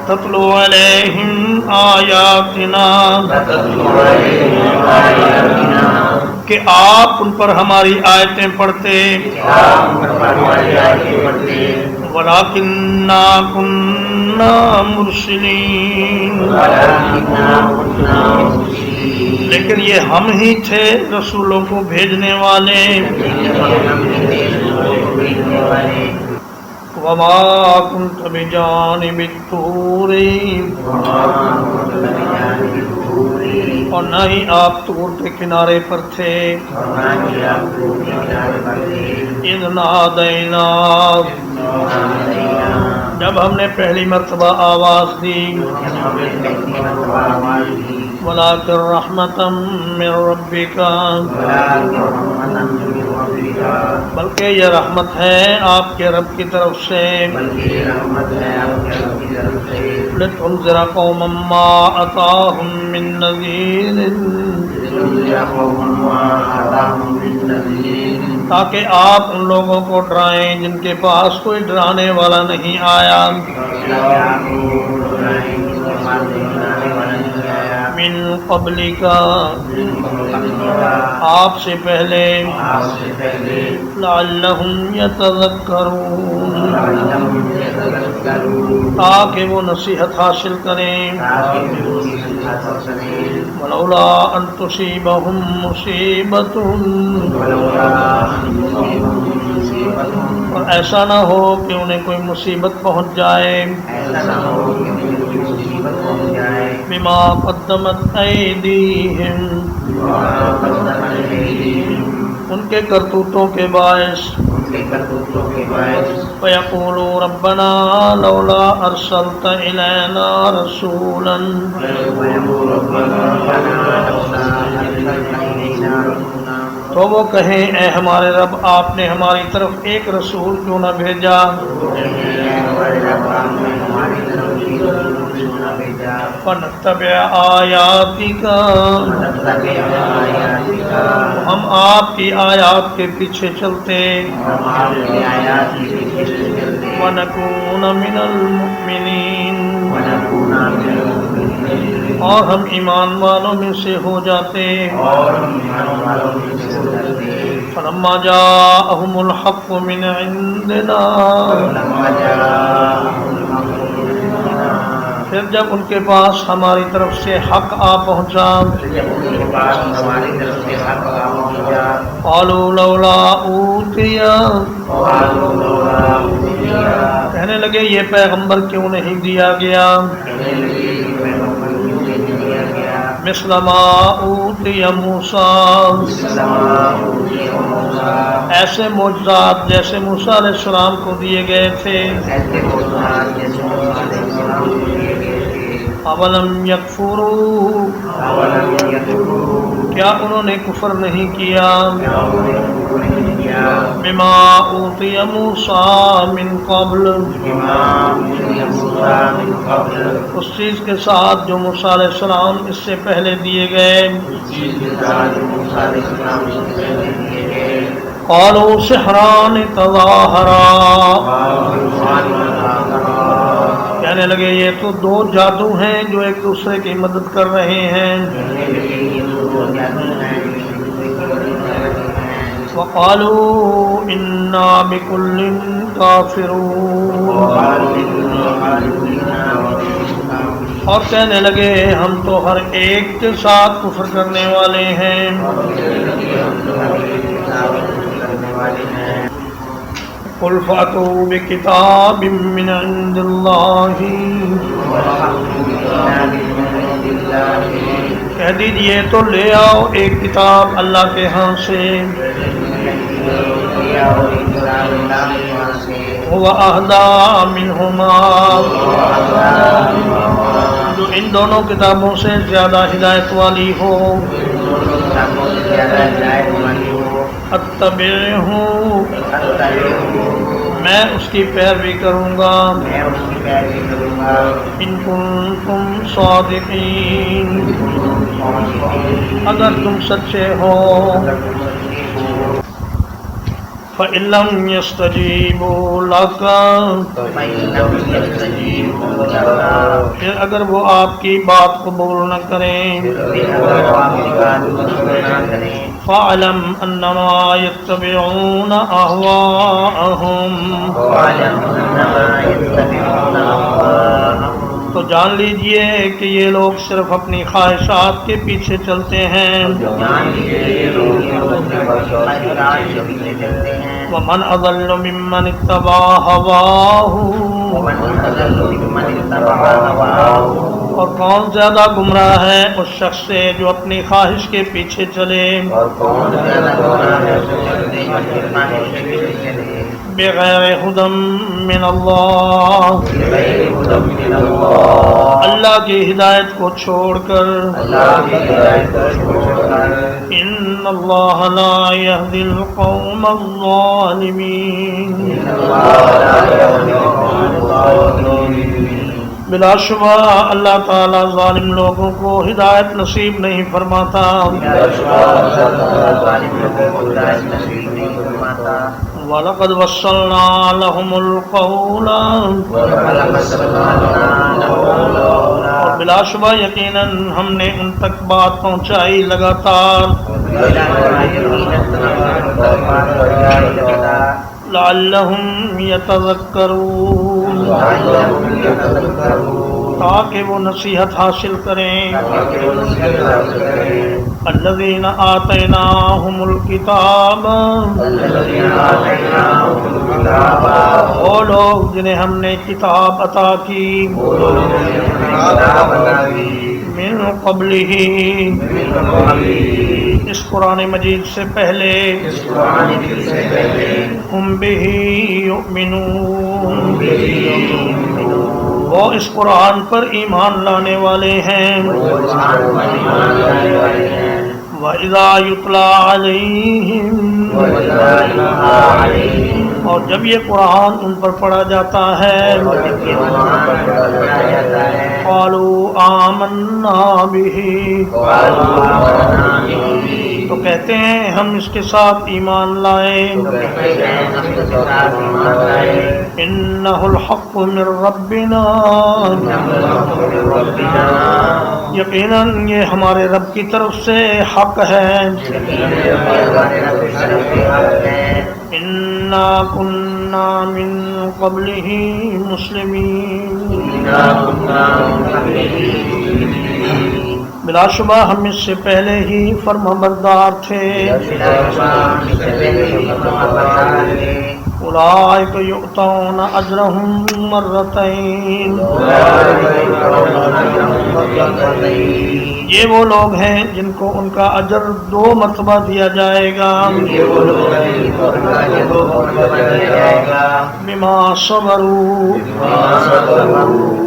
Speaker 1: تَتْلُو عَلَيْهِمْ آيَاتِنَا کہ آپ ان پر ہماری آیتیں پڑھتے وَلَكِنَّا كُنَّا مُرْسِلِينَ لیکن یہ ہم ہی تھے رسولوں کو بھیجنے والے وَمَا كُنْتَ بِجَانِبِ الطُّورِ اور نہ ہی آپ طور کے کنارے پر تھے اِذْ نَادَيْنَاكَ جب ہم نے پہلی مرتبہ آواز دی ولكن رحمة من ربك بلکہ یہ رحمت ہے آپ کے رب کی طرف سے لتنذر قوما ما أتاهم من نذير تاکہ آپ ان لوگوں کو ڈرائیں جن کے پاس کوئی ڈرانے والا نہیں آیا من قبلک آپ سے پہلے لعلہم یتذکرون تاکہ وہ نصیحت حاصل کریں ولولا ان تصیبہم مصیبۃ اور ایسا نہ ہو کہ انہیں کوئی مصیبت پہنچ جائے بما قدمت ایدیہم ان کے کرتوتوں کے باعث فیقولوا ربنا لولا ارسلت الینا رسولا تو وہ کہیں اے ہمارے رب آپ نے ہماری طرف ایک رسول کیوں نہ بھیجا فنتبع آیاتک ہم آپ کی آیات کے پیچھے چلتے ونکون من المؤمنین اور ہم ایمان والوں میں سے ہو جاتے فلما جاءهم الحق من عندنا پھر جب ان کے پاس ہماری طرف سے حق آ پہنچا قالوا لولا اوتی کہنے لگے یہ پیغمبر کیوں نہیں دیا گیا مثل ما اوتی موسیٰ ایسے معجزات جیسے موسیٰ علیہ السلام کو دیے گئے تھے اولم یکفروا کیا انہوں نے کفر نہیں کیا بما اوتی موسیٰ من قبل اس چیز کے ساتھ جو موسیٰ علیہ السلام اس سے پہلے دیے گئے قالوا سحران تظاہرا کہنے لگے یہ تو دو جادو ہیں جو ایک دوسرے کی مدد کر رہے ہیں وقالوا انا بكل کافرون اور کہنے لگے ہم تو ہر ایک کے ساتھ کفر کرنے والے ہیں قل فأتوا بکتاب من عند اللہ کہہ دیجئے تو لے آؤ ایک کتاب اللہ کے ہاں سے هو اہدی منہما جو ان دونوں کتابوں سے زیادہ ہدایت والی ہو اتبعہ میں اس کی پیروی کروں گا ان کنتم صادقین اگر تم سچے ہو فَإِن لَّمْ يَسْتَجِيبُوا لَكَ پھر اگر وہ آپ کی بات قبول نہ کریں فَاعْلَمْ أَنَّمَا يَتَّبِعُونَ أَهْوَاءَهُمْ تو جان لیجئے کہ یہ لوگ صرف اپنی خواہشات کے پیچھے چلتے ہیں وَمَنْ أَضَلُّ مِمَّنِ اتَّبَعَ هَوَاهُ اور کون زیادہ گمراہ ہے اس شخص سے جو اپنی خواہش کے پیچھے چلے بغیر ہدی من اللہ، اللہ کی ہدایت کو چھوڑ کر، ان اللہ لا یہدی القوم الظالمین، بلا شبہ اللہ تعالی ظالم لوگوں کو ہدایت نصیب نہیں فرماتا۔ وَلَقَدْ وَصَّلْنَا لَهُمُ الْقَوْلَ، اور بلا شبہ یقیناً ہم نے ان تک بات پہنچائی لگاتار، لعلہم یتذکرون، تاکہ وہ نصیحت حاصل کریں۔ الذین آتیناہم الکتاب، وہ لوگ جنہیں ہم نے کتاب عطا کی، من قبلہ، اس قرآن مجید سے پہلے، ہم بہ یؤمنون، وہ اس قرآن پر ایمان لانے والے ہیں۔ وَإِذَا يُتْلَى عَلَيْهِمْ، اور جب یہ قرآن ان پر پڑھا جاتا ہے، قَالُوا آمَنَّا بِهِ، تو کہتے ہیں ہم اس کے ساتھ ایمان لائے۔ اِنَّهُ الْحَقُّ مِنْ رَبِّنَا، یقیناً یہ ہمارے رب کی طرف سے حق ہے۔ اِنَّا كُنَّا مِن قَبْلِهِ مُسْلِمِينَ، بلا شبہ ہم اس سے پہلے ہی فرمانبردار تھے۔ اولئک یؤتون اجرہم مرتین، یہ وہ لوگ ہیں جن کو ان کا اجر 2 مرتبہ دیا جائے گا۔ بما صبروا،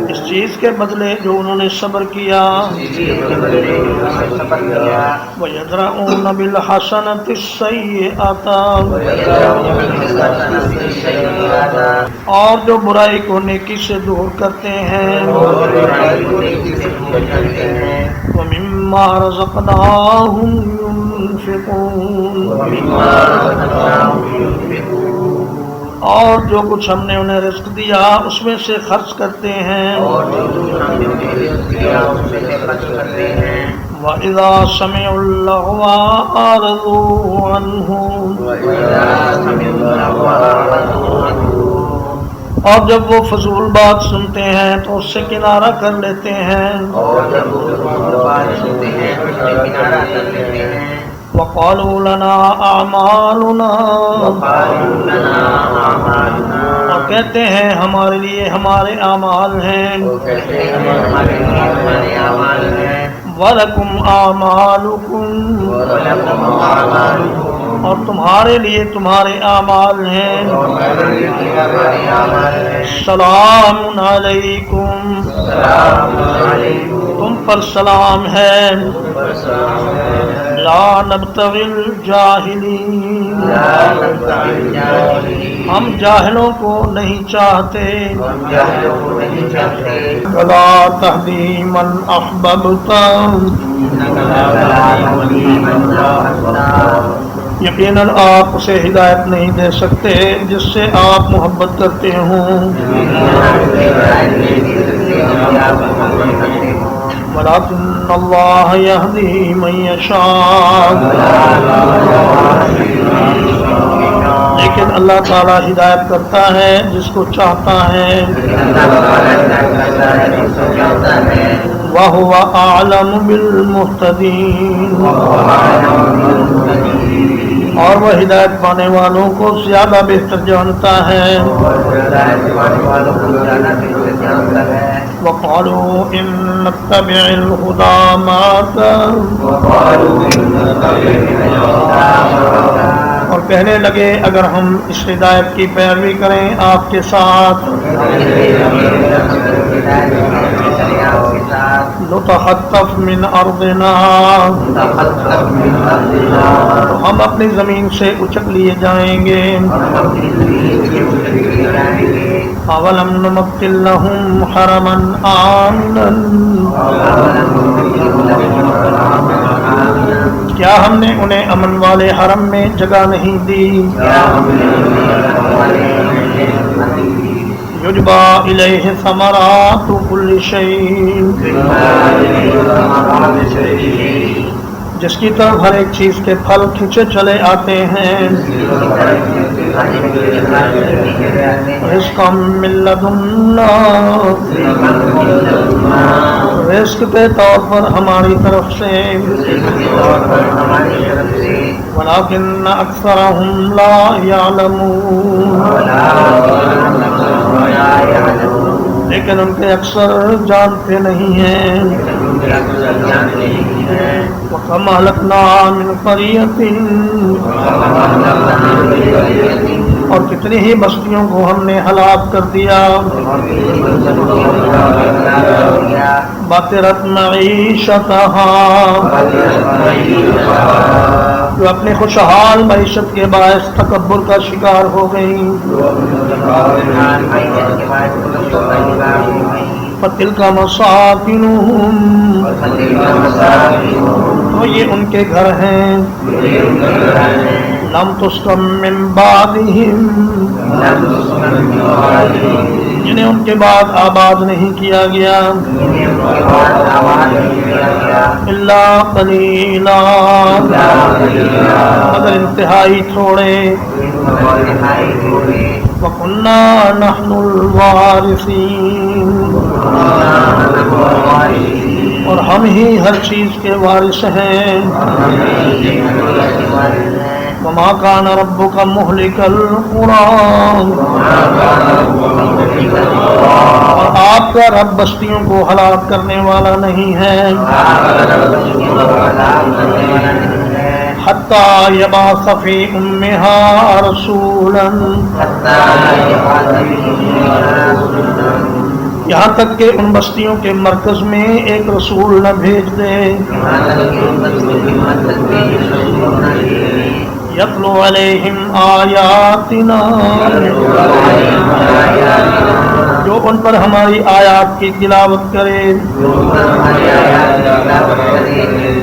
Speaker 1: اس چیز کے بدلے جو انہوں نے صبر کیا۔ وَيَدْرَؤُونَ بِالْحَسَنَةِ السَّيِّئَةَ، اور جو برائی کو نیکی سے دور کرتے ہیں۔ وَمِمَّا رَزَقْنَاهُمْ يُنْفِقُونَ، اور جو کچھ ہم نے انہیں رزق دیا اس میں سے خرچ کرتے ہیں۔ وَإِذَا سَمِعُوا اللَّغْوَ أَعْرَضُوا عَنْهُ، اور جب وہ فضول بات سنتے ہیں تو اس سے کنارہ کر لیتے ہیں۔ وَقَالُوا لَنَا أَعْمَالُنَا، اور کہتے ہیں ہمارے لیے ہمارے اعمال ہیں۔ وَلَكُمْ أَعْمَالُكُمْ، اور تمہارے لیے تمہارے اعمال ہیں۔ سلام علیکم، تم پر سلام ہے۔ لا نبتغی الجاہلین، ہم جاہلوں کو نہیں چاہتے۔ وَلَا تَهْدِي مَنْ أَحْبَبْتَ، یقیناً آپ اسے ہدایت نہیں دے سکتے جس سے آپ محبت کرتے ہوں۔ وَلَكِنَّ اللَّهَ يَهْدِي مَن يَشَاءُ، لیکن اللہ تعالیٰ ہدایت کرتا ہے جس کو چاہتا ہے۔ وَهُوَ أَعْلَمُ بِالْمُهْتَدِينَ، اور وہ ہدایت پانے والوں کو زیادہ بہتر جانتا ہے۔ وَقَالُوا إِن نَّتَّبِعِ الْهُدَىٰ مَعَكَ، اور کہنے لگے اگر ہم اس ہدایت کی پیروی کریں آپ کے ساتھ نتخطف من ارضنا، ہم اپنی زمین سے اچک لیے جائیں گے. اولم نمکن لہم حرما آمنا، کیا ہم نے انہیں امن والے حرم میں جگہ نہیں دی؟ یجبا الیہ ثمرات کل شیء، جس کی طرف ہر ایک چیز کے پھل کھینچے چلے آتے ہیں. رزقا من لدنا، رزق کے طور پر ہماری طرف سے. ولکن اکثرهم لا يعلمون، لیکن ان کے اکثر جانتے نہیں ہیں. وَكَمْ أَهْلَكْنَا مِنْ قَرْيَةٍ، اور کتنی ہی بستیوں کو ہم نے ہلاک کر دیا. بَطِرَتْ مَعِيشَتَهَا، جو اپنی خوشحال معیشت کے باعث تکبر کا شکار ہو گئی. فَتِلْكَ مَسَاكِنُهُمْ، تو یہ ان کے گھر ہیں. لَمْ تُسْكَن مِّن بَعْدِهِمْ، جنہیں ان کے بعد آباد نہیں کیا گیا. إِلَّا قَلِيلًا، مگر انتہائی تھوڑے. وَكُنَّا نَحْنُ الْوَارِثِينَ، اور ہم ہی ہر چیز کے وارث ہیں. وَمَا كَانَ رَبُّكَ مُهْلِكَ الْقُرَىٰ، اور آپ کا رب بستیوں کو ہلاک کرنے والا نہیں ہے. حَتَّى يَبْعَثَ فِي أُمِّهَا رَسُولًا، یہاں تک کہ ان بستیوں کے مرکز میں ایک رسول نہ بھیج دے. یتلو علیہم آیاتنا، جو ان پر ہماری آیات کی تلاوت کرے.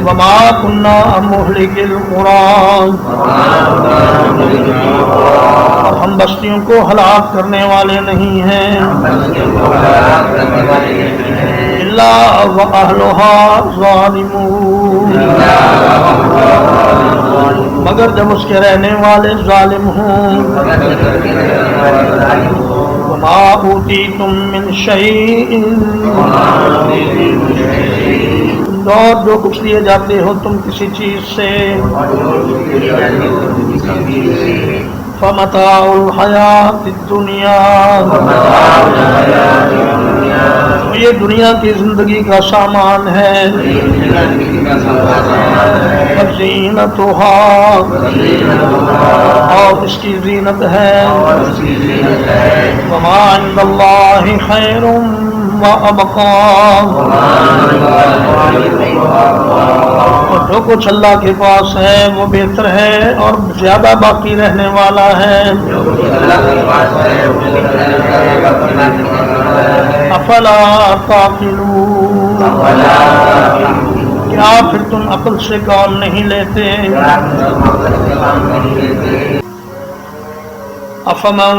Speaker 1: وما کنا مہلک القرى، اور ہم بستیوں کو ہلاک کرنے والے نہیں ہیں. الا واہلها ظالمون، مگر جب اس کے رہنے والے ظالم ہوں. وما اوتیتم من شیء، اور جو کچھ لیے جاتے ہو تم کسی چیز سے. فمتاع الحیات الدنیا، یہ دنیا کی زندگی کا سامان ہے. وزینتها، اور اس کی زینت ہے. وما عند اللہ خیر وابقا، اور جو کچھ اللہ کے پاس ہے وہ بہتر ہے اور زیادہ باقی رہنے والا ہے. افلا تعقلون، کیا پھر تم عقل سے کام نہیں لیتے؟ افمن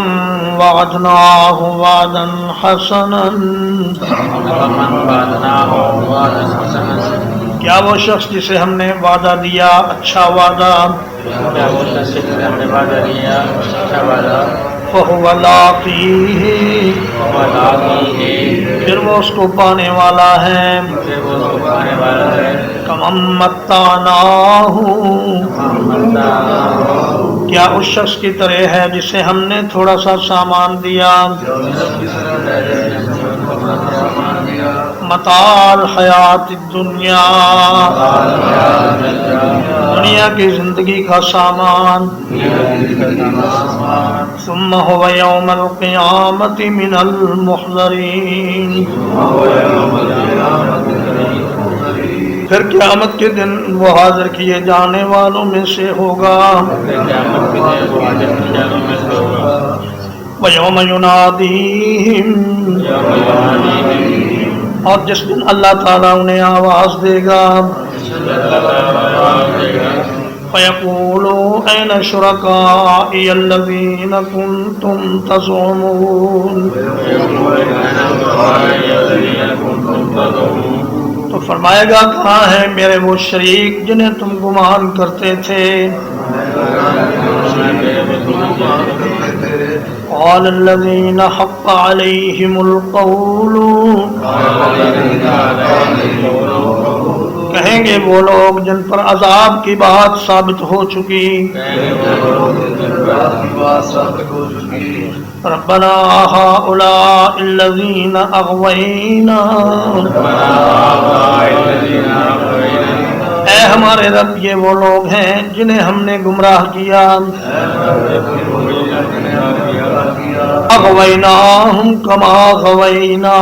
Speaker 1: وعدناہ وعدا حسنا، کیا وہ شخص جسے ہم نے وعدہ دیا اچھا وعدہ، فہو لاقیہ، پھر وہ اس کو پانے والا ہے. کمن متعناہ، کیا اس شخص کی طرح ہے جسے ہم نے تھوڑا سا سامان دیا. متاع الحیات الدنیا، دنیا کی زندگی کا سامان، ثم هو یوم القیامت من المحضرین، پھر قیامت کے دن وہ حاضر کیے جانے والوں میں سے ہوگا۔ وَيَوْمَ يُنَادِيهِمْ، اور جس دن اللہ تعالیٰ انہیں آواز دے گا، فَيَقُولُ أَيْنَ شُرَكَائِيَ الَّذِينَ كُنْتُمْ تَزْعُمُونَ، تو فرمائے گا کہاں ہیں میرے وہ شریک جنہیں تم گمان کرتے تھے؟ قال الذين حق عليهم القول، کہیں گے وہ لوگ جن پر عذاب کی بات ثابت ہو چکی، ربنا هؤلاء الذين اغوينا، اے ہمارے رب یہ وہ لوگ ہیں جنہیں ہم نے گمراہ کیا، اغویناہم کما غوینا،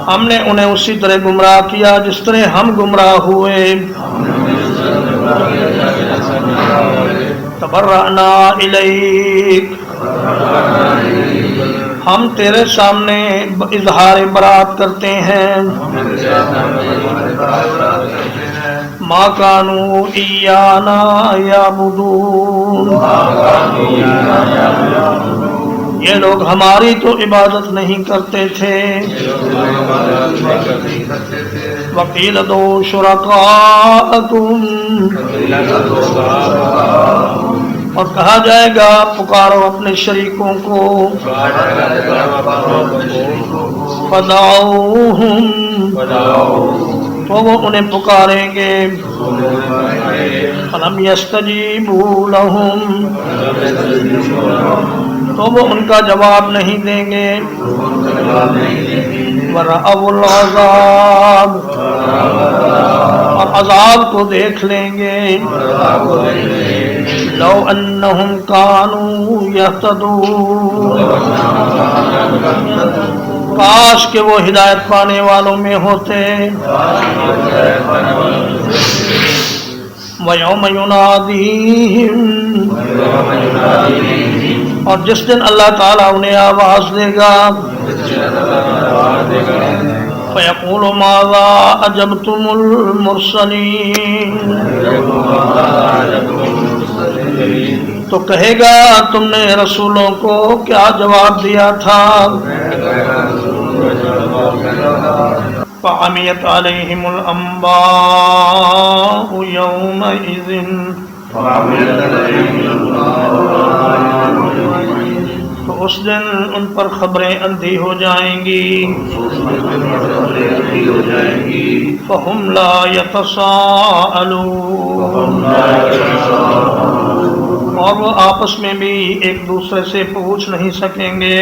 Speaker 1: ہم نے انہیں اسی طرح گمراہ کیا جس طرح ہم گمراہ ہوئے، تبرأنا الیک، ہم تیرے سامنے اظہار برات کرتے ہیں، ما کانوا ایانا یعبدون، یہ لوگ ہماری تو عبادت نہیں کرتے تھے، وقیل ادعوا شرکاءکم، اور کہا جائے گا پکارو اپنے شریکوں کو، فدعوہم، تو وہ انہیں پکاریں گے، فلم یستجیبوا لہم، تو وہ ان کا جواب نہیں دیں گے، ورأوا العذاب، اور عذاب کو دیکھ لیں گے، لو انہم کانوا یہتدون، کاش کہ وہ ہدایت پانے والوں میں ہوتے، وَيَوْمَ يُنَادِيهِمْ، اور جس دن اللہ تعالیٰ انہیں آواز دے گا، فَيَقُولُ مَاذَا أَجَبْتُمُ الْمُرْسَلِينَ، تو کہے گا تم نے رسولوں کو کیا جواب دیا تھا، فَعَمِيَتْ عَلَيْهِمُ الْأَنْبَاءُ يَوْمَئِذٍ، تو اس دن ان پر خبریں اندھی ہو جائیں گی، فَهُمْ لَا يَتَسَاءَلُونَ، اور وہ آپس میں بھی ایک دوسرے سے پوچھ نہیں سکیں گے،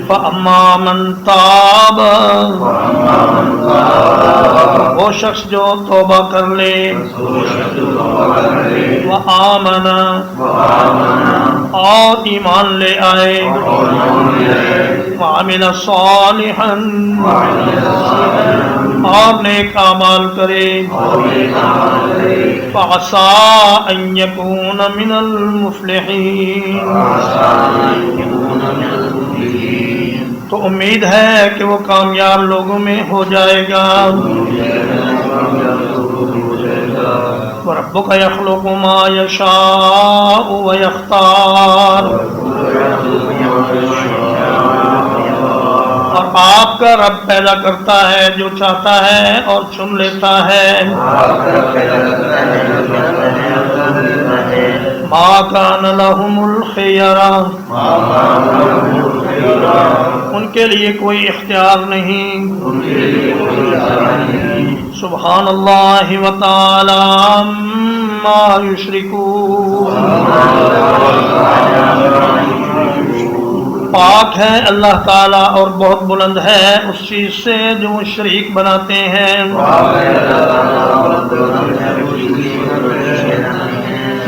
Speaker 1: فَأَمَّا مَنْ تَابَ، وہ شخص جو توبہ کر لے، وَآمَنَ، اور ایمان لے آئے، وَعَمِلَ صَالِحًا، اور نیک اعمال کرے، فَعَسَىٰ أَن يَكُونَ مِنَ الْمُفْلِحِينَ، تو امید ہے کہ وہ کامیاب لوگوں میں ہو جائے گا، وَرَبُّكَ يَخْلُقُ مَا يَشَاءُ وَيَخْتَارُ، اور آپ کا رب پیدا کرتا ہے جو چاہتا ہے اور چن لیتا ہے، مَا كَانَ لَهُمُ الْخِيَرَةُ، ان کے لیے کوئی اختیار نہیں، سبحان اللہ وتعالی عما یشرکون۔ پاک ہے اللہ تعالیٰ اور بہت بلند ہے اس چیز سے جو وہ شریک بناتے ہیں.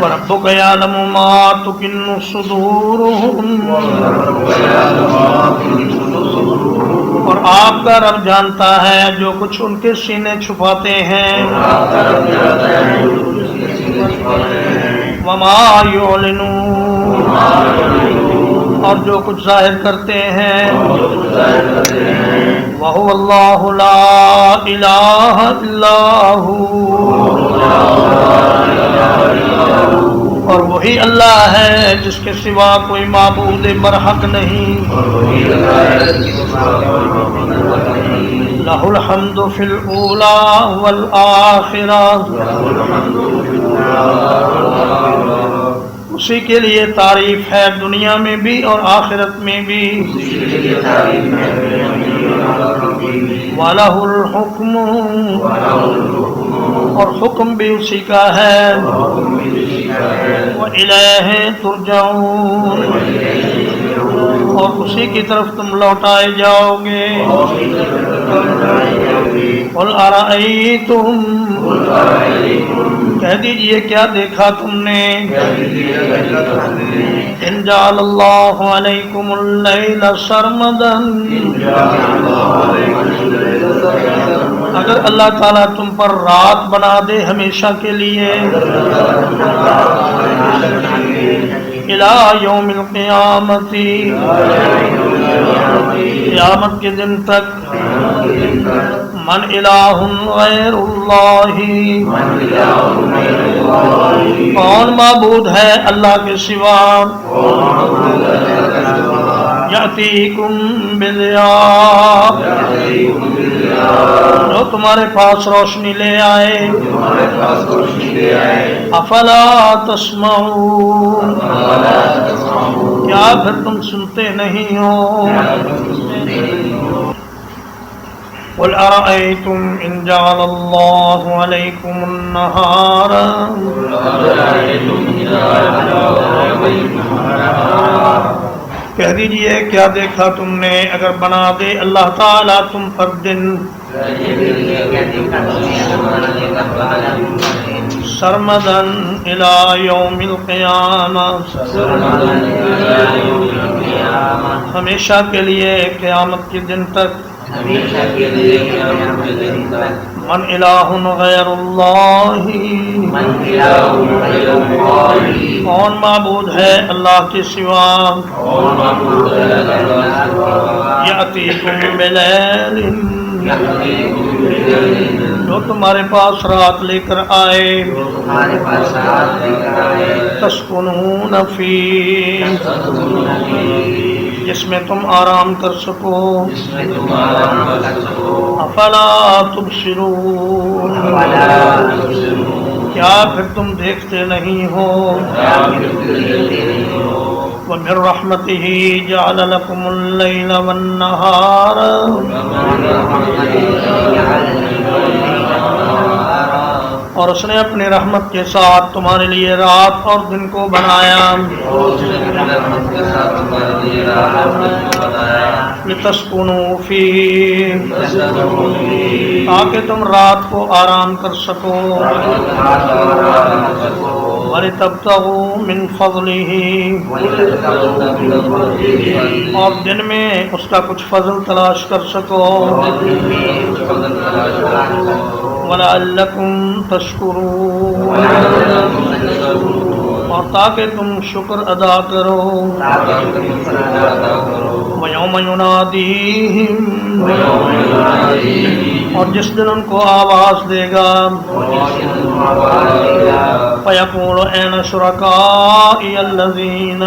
Speaker 1: وَرَبُّكَ يَعْلَمُ مَا تُكِنُّ صُدُورُهُمْ، اور آپ کا رب جانتا ہے جو کچھ ان کے سینے چھپاتے ہیں. وَمَا يُعْلِنُونَ، اور جو کچھ ظاہر کرتے ہیں. وَهُوَ اللَّهُ لَا إِلَٰهَ إِلَّا هُوَ، اور وہی اللہ ہے جس کے سوا کوئی معبود برحق نہیں. لَهُ الْحَمْدُ فِي الْأُولَى وَالْآخِرَةِ، اسی کے لیے تعریف ہے دنیا میں بھی اور آخرت میں بھی. وَلَهُ الْحُكْمُ، اور حکم بھی اسی کا ہے. وَإِلَيْهِ تُرْجَعُونَ، اور اسی کی طرف تم لوٹائے جاؤ گے. قُلْ أَرَأَيْتُمْ، کہہ دیجئے کیا دیکھا تم نے. إِنْ جَعَلَ اللَّهُ عَلَيْكُمُ اللَّيْلَ سَرْمَدًا، اگر اللہ تعالیٰ تم پر رات بنا دے ہمیشہ کے لیے. إِلَى يَوْمِ الْقِيَامَةِ، قیامت کے دن تک. من الہ غیر اللہ، کون معبود ہے اللہ کے سوا. یأتیکم بضیاء، جو تمہارے پاس روشنی لے آئے. افلا تسمعون، کیا پھر تم سنتے نہیں ہو. قل أرأيتم إن جعل الله عليكم النهار، کہہ دیجئے کیا دیکھا تم نے اگر بنا دے اللہ تعالیٰ تم پر دن. سرمدن إلى يوم القيامة، ہمیشہ کے لیے قیامت کے دن تک. من الہ غیر اللہ، کون معبود ہے اللہ کے سوا. یأتیکم بلیل، جو تمہارے پاس رات لے کر آئے. تسکنون فیہ، جس میں تم آرام کر سکو. افلا تبصرون، کیا پھر تم دیکھتے نہیں ہو. وَمِن رَحْمَتِهِ جَعَلَ لَكُمُ اللَّيْلَ وَالنَّهَارَ، اور اس نے اپنی رحمت کے ساتھ تمہارے لیے رات اور دن کو بنایا. لِتَسْكُنُوا فِيهِ، تاکہ تم رات کو آرام کر سکو. وَلِتَبْتَغُوا مِنْ فَضْلِهِ، اور دن میں اس کا کچھ فضل تلاش کر سکو. وَلَعَلَّكُمْ تَشْكُرُونَ، اور تاکہ تم شکر ادا کرو. وَيَوْمَ يُنَادِيهِمْ، اور جس دن ان کو آواز دے گا. فَيَقُولُ أَيْنَ شُرَكَائِيَ الَّذِينَ،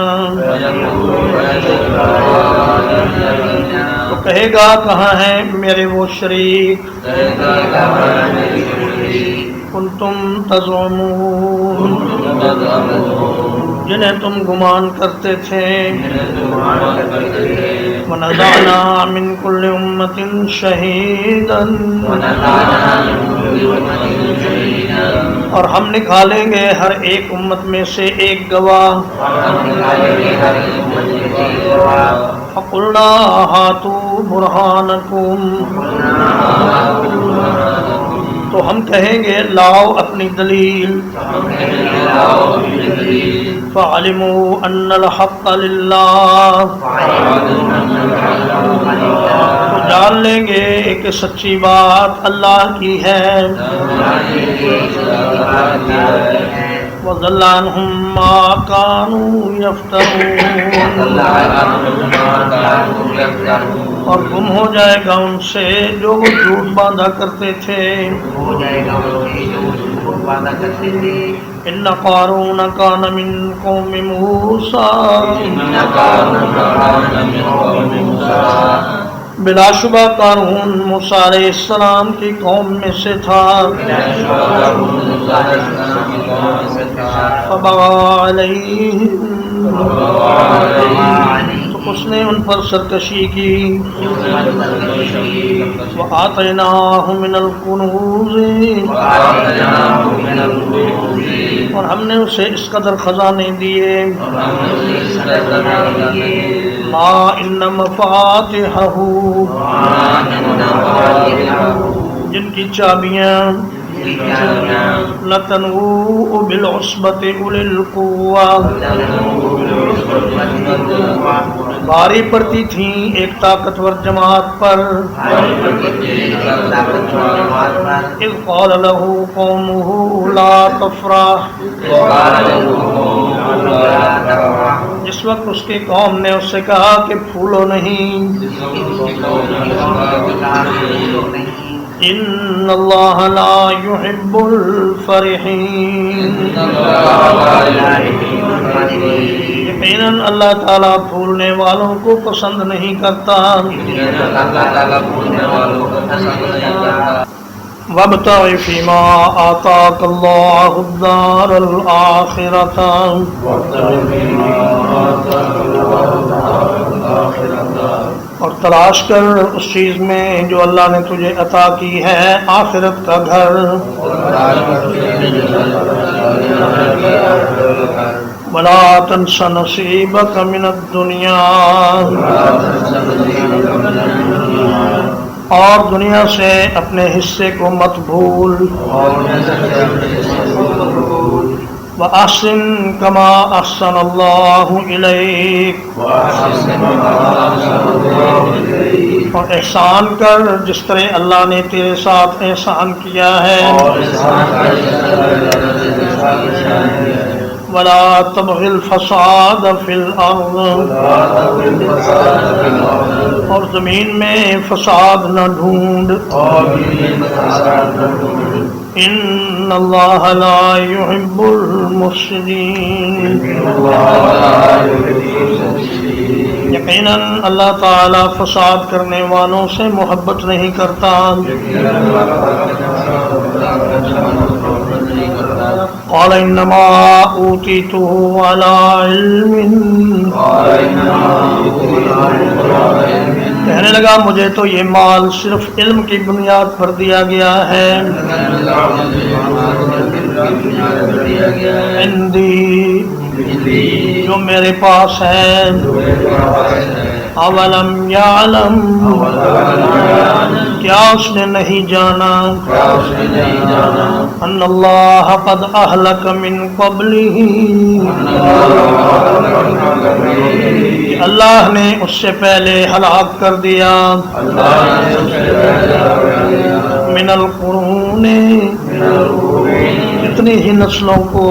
Speaker 1: تو کہے گا کہاں ہیں میرے وہ شریک. کنتم تزعمون، جنہیں تم گمان کرتے تھے. وَنَزَعْنَا مِنْ كُلِّ أُمَّةٍ شَهِيدًا، اور ہم نکالیں گے ہر ایک امت میں سے ایک گواہ. فقلنا ہاتوا برہانکم، تو ہم کہیں گے لاؤ اپنی دلیل. فعلموا ان الحق للہ، تو جان لیں گے کہ سچی بات اللہ کی ہے. وَضَلَّ عَنْهُمْ مَا كَانُوا يَفْتَرُونَ، اور گم ہو جائے گا ان سے جو وہ جھوٹ باندھا کرتے تھے. إِنَّ قَارُونَ كَانَ مِنْ قَوْمِ مُوسَىٰ، بلا شبہ قارون موسیٰ علیہ السلام کی قوم میں سے تھا. فبغى علیہم، تو اس نے ان پر سرکشی کی. وآتیناہ من الکنوز، اور ہم نے اسے اس قدر خزانے دیے. ما ان مفاتحہ، جن کی چابیاں لتنوء بالعصبۃ اولي القوہ، بھاری پڑتی تھیں ایک طاقتور جماعت پر. اذ قال له قومه لا تفرح، جس وقت اس کی قوم نے اس سے کہا کہ پھولو نہیں. ان اللہ لا يحب الفرحین، یقیناً اللہ تعالیٰ پھولنے والوں کو پسند نہیں کرتا. وابتغ فیما آتاک اللہ الدار الآخرۃ، اور تلاش کر اس چیز میں جو اللہ نے تجھے عطا کی ہے آخرت کا گھر. ولا تنس نصیبک من الدنیا، اور دنیا سے اپنے حصے کو مت بھول. وَأَحْسِن كَمَا أَحْسَنَ اللَّهُ إِلَيْكَ، اور احسان کر جس طرح اللہ نے تیرے ساتھ احسان کیا ہے. وَلَا تَبْغِ الْفَسَادَ فِي الْأَرْضِ، اور زمین میں فساد نہ ڈھونڈ. ان اللہ لا يحب المفسدین، یقیناً اللہ تعالی فساد کرنے والوں سے محبت نہیں کرتا. قال انما اوتیتہ علی علم، کہنے لگا مجھے تو یہ مال صرف علم کی بنیاد پر دیا گیا ہے. عندی، جو میرے پاس ہے. اولم یعلم، کیا اس نے نہیں جانا. ان اللہ قد اہلک من قبلہ، اللہ نے اس سے پہلے ہلاک کر دیا. من القرون، کتنی ہی نسلوں کو.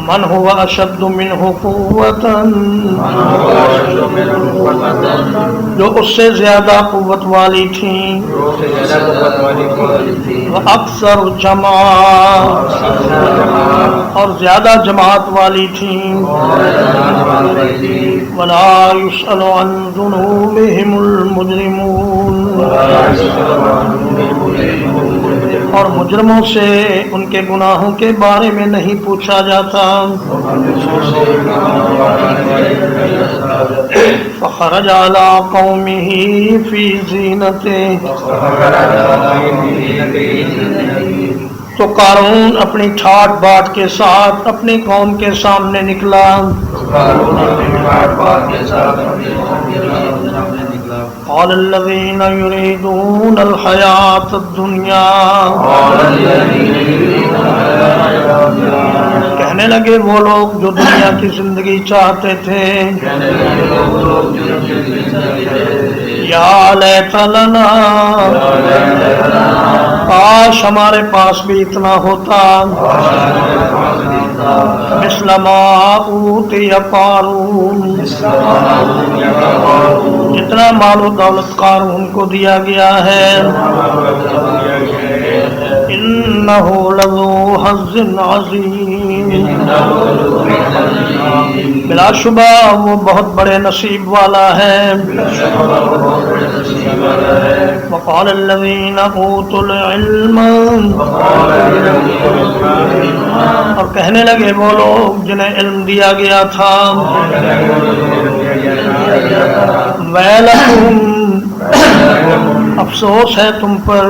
Speaker 1: من هو اشد منه قوة، جو اس سے زیادہ قوت والی تھیں. وَأَكْثَرُ جَمْعًا، اور زیادہ جماعت والی تھیں. وَلَا يُسْأَلُ عَنْ ذُنُوبِهِمُ الْمُجْرِمُونَ، اور مجرموں سے ان کے گناہوں کے بارے میں نہیں پوچھا جاتا. فخرج على قومه في زینته، تو قارون اپنی ٹھاٹ باٹ کے ساتھ اپنی قوم کے سامنے نکلا. قال الذين يريدون الحياة الدنيا، کہنے لگے وہ لوگ جو دنیا کی زندگی چاہتے تھے. یا لیت لنا، کاش ہمارے پاس بھی اتنا ہوتا. مثل ما اوتی قارون، جتنا مال و دولت قارون کو دیا گیا ہے. انہ لذو حظ عظیم، بلا شبہ وہ بہت بڑے نصیب والا ہے. وقال الذین اوتوا العلم، اور کہنے لگے وہ لوگ جنہیں علم دیا گیا تھا. ویلکم، افسوس ہے تم پر.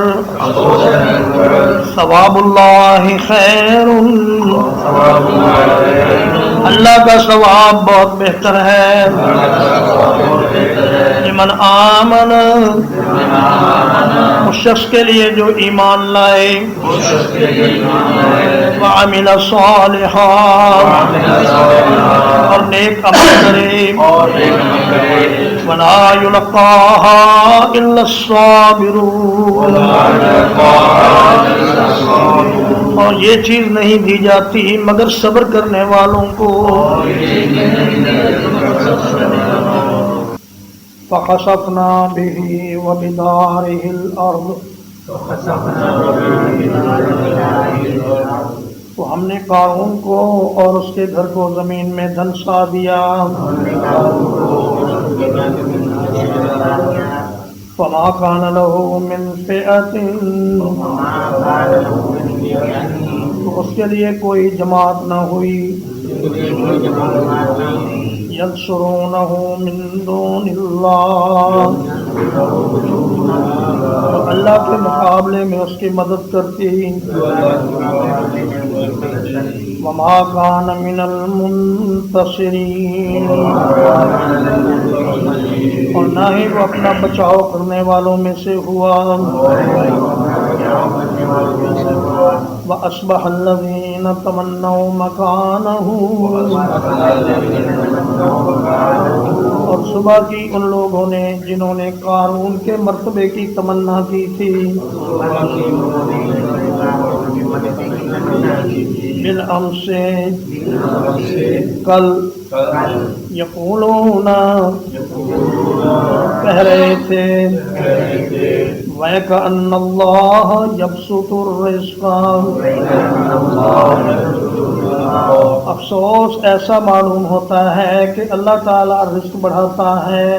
Speaker 1: ثواب اللہ خیر، اللہ کا ثواب بہت بہتر ہے. لمن آمن، اس شخص کے لیے جو ایمان لائے. وعمل صالحا، اور نیک عمل کرے. ولا یلقاها الا الصابرون، اور یہ چیز نہیں دی جاتی مگر صبر کرنے والوں کو. فخسفنا به وبداره الارض، تو ہم نے قارون کو اور اس کے گھر کو زمین میں دھنسا دیا. فما كان له من فئة، تو اس کے لیے کوئی جماعت نہ ہوئی. ينصرونه من دون اللہ، اللہ کے مقابلے میں اس کی مدد کرتی. وما كان من المنتصرین، اور نہ ہی وہ اپنا بچاؤ کرنے والوں میں سے ہوا. وأصبح الذين تمنوا مكانه، اور صبح کی ان لوگوں نے جنہوں نے قارون کے مرتبے کی تمنا کی تھی. بالامس، کل. یقولون، کہہ رہے تھے. وَيَكَأَنَّ اللَّهَ يَبْسُطُ الرِّزْقَ، افسوس ایسا معلوم ہوتا ہے کہ اللہ تعالیٰ رزق بڑھاتا ہے.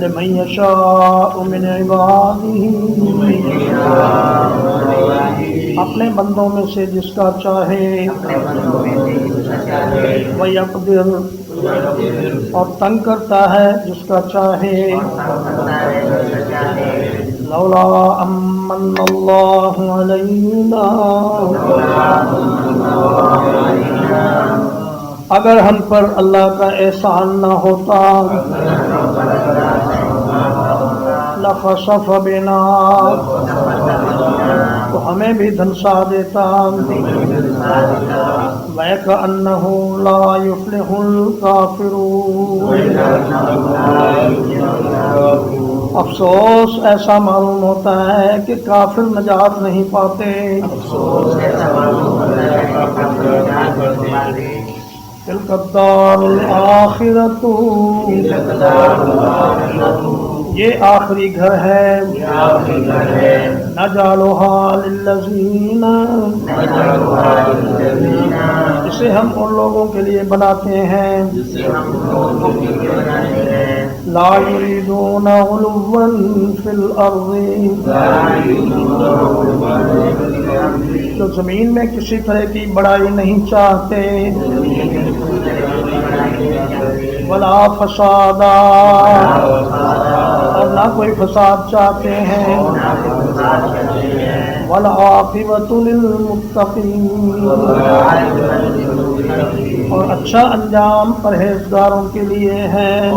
Speaker 1: لمن یشاء من عبادہ، اپنے بندوں میں سے جس کا چاہے. وَيَقْدِرُ، اور تنگ کرتا ہے جس کا چاہے. لولا امن اللہ علینا، اگر ہم پر اللہ کا احسان نہ ہوتا. لخسف بنا، تو ہمیں بھی دھنسا دیتا. وَيَكَأَنَّهُ لَا يُفْلِحُ الْكَافِرُونَ، افسوس ایسا معلوم ہوتا ہے کہ کافر نجات نہیں پاتے. تِلْكَ الدَّارُ الْآخِرَةُ، یہ آخری گھر ہے. نَجْعَلُهَا لِلَّذِينَ، اسے ہم ان لوگوں کے لیے بناتے ہیں. لا يريدون علوا في الارض، جو زمین میں کسی طرح کی بڑائی نہیں چاہتے. ولا فسادا، اور نہ کوئی فساد چاہتے ہیں والعاقبۃ للمتقین اور اچھا انجام پرہیزگاروں کے لیے ہے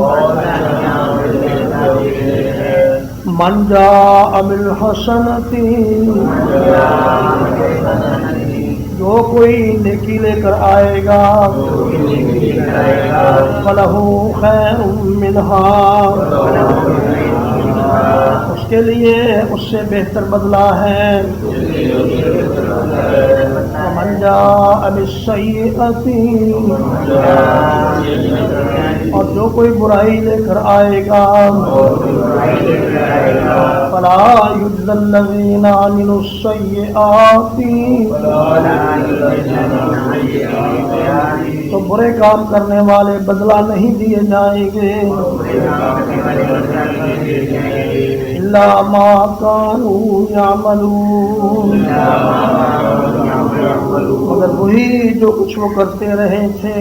Speaker 1: من جاء بالحسنۃ جو کوئی نیکی لے کر آئے گا فلہ خیر منہا اس کے لیے اس سے بہتر بدلہ ہے ومن جاء بالسیئۃ اور جو کوئی برائی لے کر آئے گا فلا یجزی الذین عملوا السیئات تو برے کام کرنے والے بدلہ نہیں دیے جائیں گے الا ما كانوا يعملون مگر وہی جو کچھ وہ کرتے رہے تھے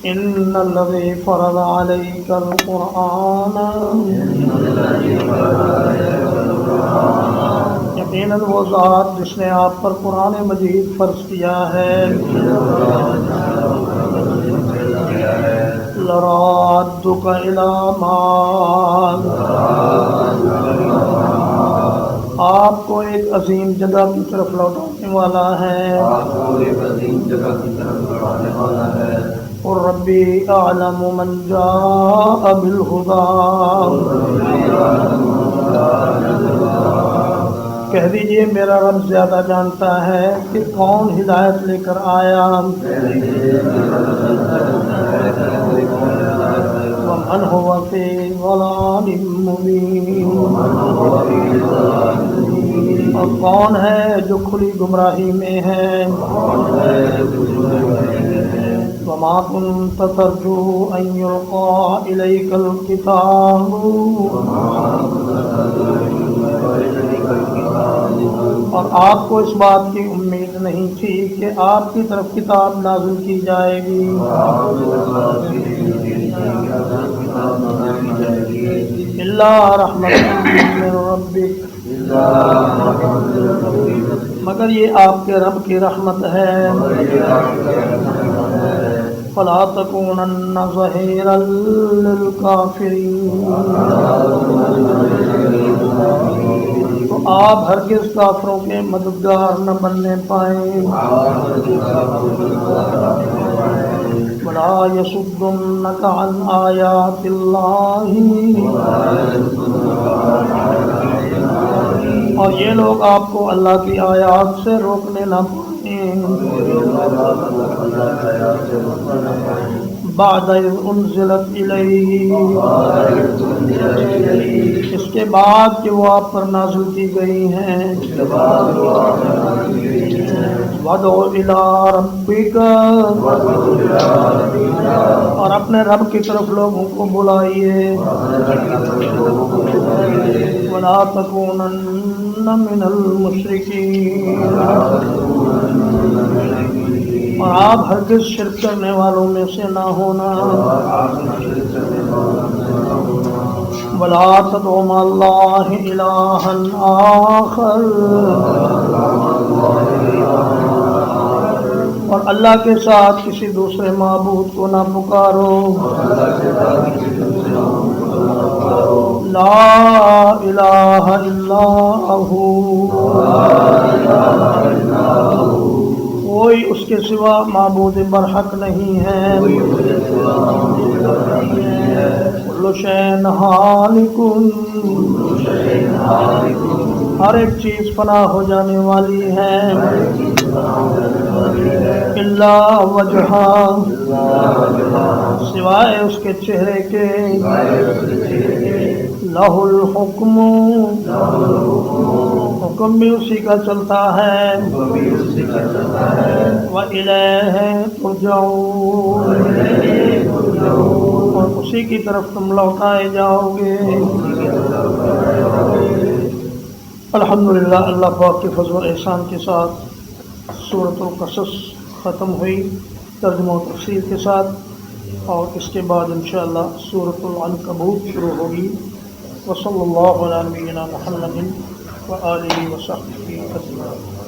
Speaker 1: ان الذی فرض علیک القرآن یقیناً وہ ذات جس نے آپ پر قرآن مجید فرض کیا ہے لرادک الی معاد آپ کو ایک عظیم جگہ کی طرف لوٹانے والا ہے اور ربی اعلم من جاء بالہدی کہہ دیجئے میرا رب زیادہ جانتا ہے کہ کون ہدایت لے کر آیا ومن هو فی ضلال مبین اور کون ہے جو کھلی گمراہی میں ہے وما كنت ترجو ان يلقى اليك الكتاب اور آپ کو اس بات کی امید نہیں تھی کہ آپ کی طرف کتاب نازل کی جائے گی الا رحمۃ من ربک مگر یہ آپ کے رب کی رحمت ہے فلا تکونن ظہیرا للکافرین تو آپ ہرگز کافروں کے مددگار نہ بننے پائیں ولا یصدنک عن آیات اللہ اور یہ لوگ آپ کو اللہ کی آیات سے روکنے نہ پائیں بعد اذ انزلت الیہ اس کے بعد کہ وہ آپ پر نازل کی گئی ہیں وادعو الی ربک اور اپنے رب کی طرف لوگوں کو بلائیے ولا تکونن من المشرکین اور آپ ہرگز شرک کرنے والوں میں سے نہ ہونا ولا تدع مع اللہ الہا آخر اور اللہ کے ساتھ کسی دوسرے معبود کو نہ پکارو لا الہ الا ہو کوئی اس کے سوا معبود برحق نہیں ہے کل شیء ہالک ہر ایک چیز فنا ہو جانے والی ہے الا وجہہ سوائے اس کے چہرے کے لہ الحکم حکم بھی اسی کا چلتا ہے وَإِلَيْهِ تُرْجَعُونَ اور اسی کی طرف تم لوٹائے جاؤ گے الحمدللہ اللہ پاک کے فضل و احسان کے ساتھ سورۃ القصص ختم ہوئی ترجمہ و تفسیر کے ساتھ اور اس کے بعد انشاءاللہ سورۃ العنکبوت شروع ہوگی. وصلی اللہ علی نبینا محمد وآلہ وصحبہ اجمعین.